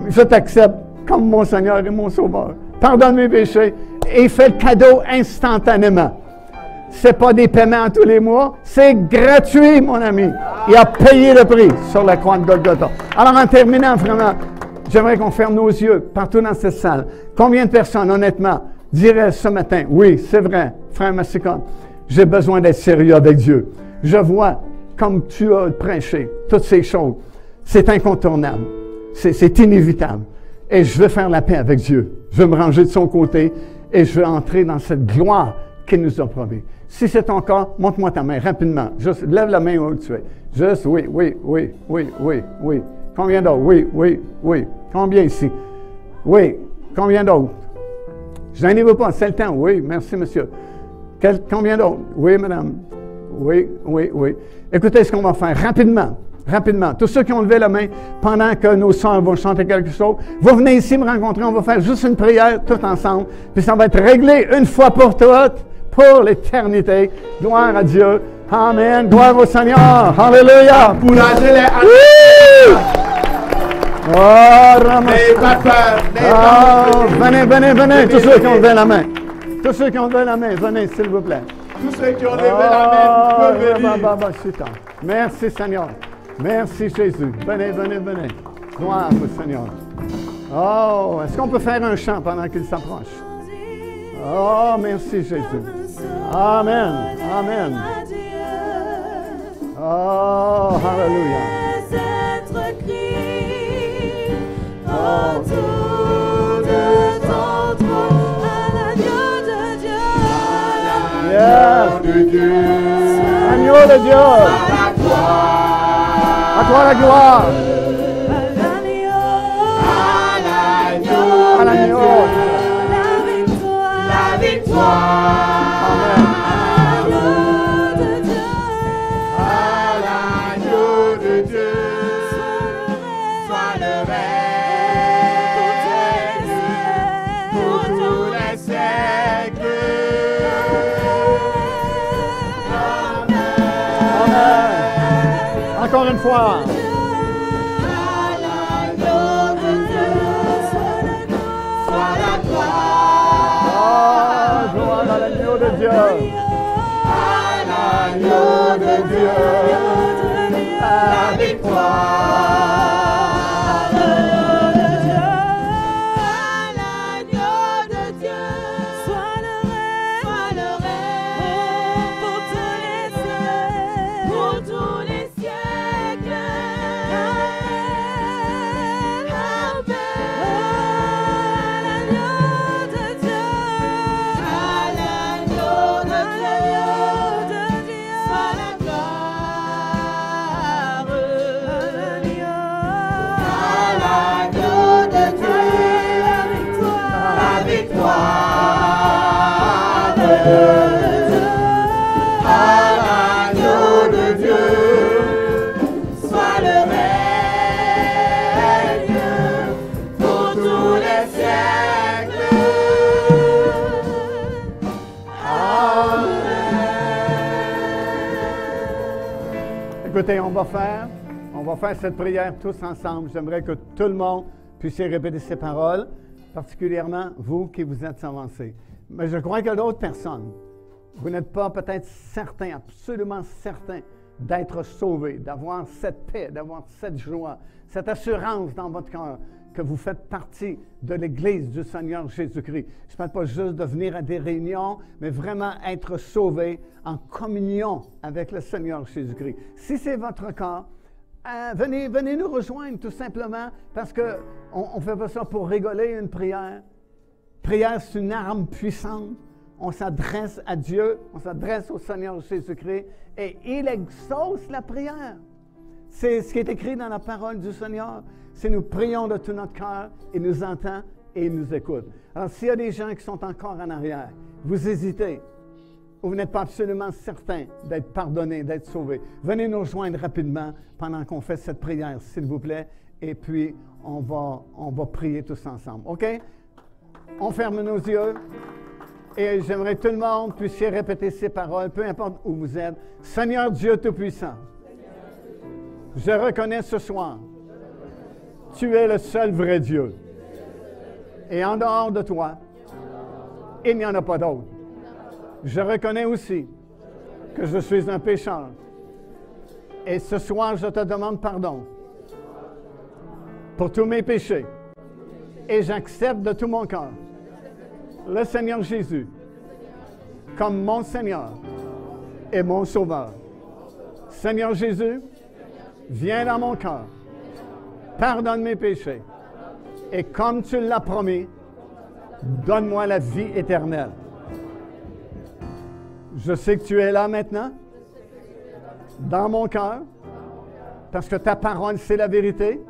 je t'accepte comme mon Seigneur et mon Sauveur. Pardonne mes péchés et fais le cadeau instantanément. C'est pas des paiements tous les mois, c'est gratuit, mon ami. Il a payé le prix sur la croix de Golgotha. Alors, en terminant, vraiment, j'aimerais qu'on ferme nos yeux partout dans cette salle. Combien de personnes, honnêtement, diraient ce matin, oui, c'est vrai, frère Massicon, J'ai besoin d'être sérieux avec Dieu. Je vois, comme tu as prêché, toutes ces choses. C'est incontournable. C'est inévitable. Et je veux faire la paix avec Dieu. Je veux me ranger de son côté et je veux entrer dans cette gloire qu'il nous a promis. Si c'est ton cas, montre-moi ta main rapidement. Juste lève la main où tu es. Juste oui, oui, oui, oui, oui, oui. Combien d'autres? Oui, oui, oui. Combien ici? Oui. Combien d'autres? Je n'en veux pas, c'est le temps. Oui, merci, monsieur. Combien d'autres? Oui, madame. Oui, oui, oui. Écoutez ce qu'on va faire rapidement. Rapidement. Tous ceux qui ont levé la main pendant que nos sœurs vont chanter quelque chose, vous venez ici me rencontrer, on va faire juste une prière tout ensemble, puis ça va être réglé une fois pour toutes, pour l'éternité. Gloire à Dieu. Amen. Gloire au Seigneur. Alléluia. Encouragez les N'ayez pas peur. Venez. Tous ceux qui ont levé la main. Tous ceux qui ont levé la main, venez, s'il vous plaît. Tous ceux qui ont levé la main peuvent venir. Merci, Seigneur. Merci, Jésus. Venez. Gloire au Seigneur. Oh, est-ce qu'on peut faire un chant pendant qu'il s'approche? Oh, merci, Jésus. Amen. Oh, hallelujah. Agneau de Dieu. À toi la gloire. À l'agneau. La victoire. Amen. À l'agneau de Dieu. Sois le règne pour tous les siècles. Encore une fois. Gloire à l'agneau de Dieu. À l'agneau de Dieu. La victoire. Écoutez, on va faire cette prière tous ensemble. J'aimerais que tout le monde puisse répéter ces paroles, particulièrement vous qui vous êtes avancés. Mais je crois qu'il y a d'autres personnes. Vous n'êtes pas peut-être certains, absolument certains, d'être sauvés, d'avoir cette paix, d'avoir cette joie, cette assurance dans votre cœur que vous faites partie de l'Église du Seigneur Jésus-Christ. Je ne parle pas juste de venir à des réunions, mais vraiment être sauvé en communion avec le Seigneur Jésus-Christ. Si c'est votre cas, venez nous rejoindre tout simplement parce qu'on ne fait pas ça pour rigoler une prière. Prière, c'est une arme puissante. On s'adresse à Dieu, on s'adresse au Seigneur Jésus-Christ et il exauce la prière. C'est ce qui est écrit dans la parole du Seigneur. C'est nous prions de tout notre cœur, il nous entend et il nous écoute. Alors, s'il y a des gens qui sont encore en arrière, vous hésitez, ou vous n'êtes pas absolument certain d'être pardonné, d'être sauvé, venez nous rejoindre rapidement pendant qu'on fait cette prière, s'il vous plaît, et puis on va prier tous ensemble. OK? On ferme nos yeux. Et j'aimerais que tout le monde puisse répéter ces paroles, peu importe où vous êtes. Seigneur Dieu Tout-Puissant, je reconnais ce soir, tu es le seul vrai Dieu. Et en dehors de toi, il n'y en a pas d'autre. Je reconnais aussi que je suis un pécheur. Et ce soir, je te demande pardon pour tous mes péchés. Et j'accepte de tout mon cœur le Seigneur Jésus comme mon Seigneur et mon Sauveur. Seigneur Jésus, viens dans mon cœur. Pardonne mes péchés. Et comme tu l'as promis, donne-moi la vie éternelle. Je sais que tu es là maintenant, dans mon cœur, parce que ta parole, c'est la vérité.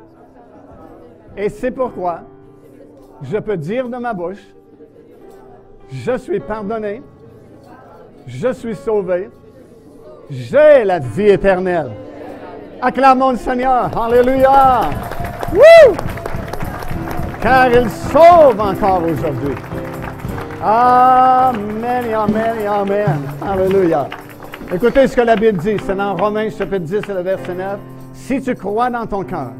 Et c'est pourquoi je peux dire de ma bouche, je suis pardonné, je suis sauvé, j'ai la vie éternelle. Acclamons le Seigneur. Alléluia. Woo! Car il sauve encore aujourd'hui. Amen, amen, amen. Alléluia. Écoutez ce que la Bible dit. C'est dans Romains chapitre 10, le verset 9. Si tu crois dans ton cœur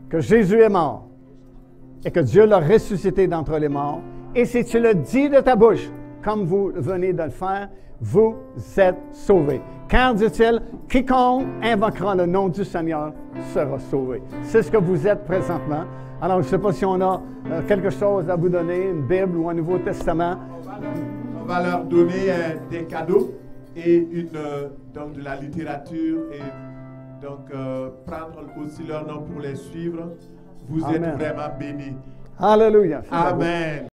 que Jésus est mort et que Dieu l'a ressuscité d'entre les morts, et si tu le dis de ta bouche, comme vous venez de le faire, vous êtes sauvés. Car, dit-il, quiconque invoquera le nom du Seigneur sera sauvé. C'est ce que vous êtes présentement. Alors, je ne sais pas si on a quelque chose à vous donner, une Bible ou un Nouveau Testament. On va leur donner des cadeaux et donc de la littérature et donc prendre aussi leur nom pour les suivre. Vous êtes vraiment bénis. Alléluia. Amen.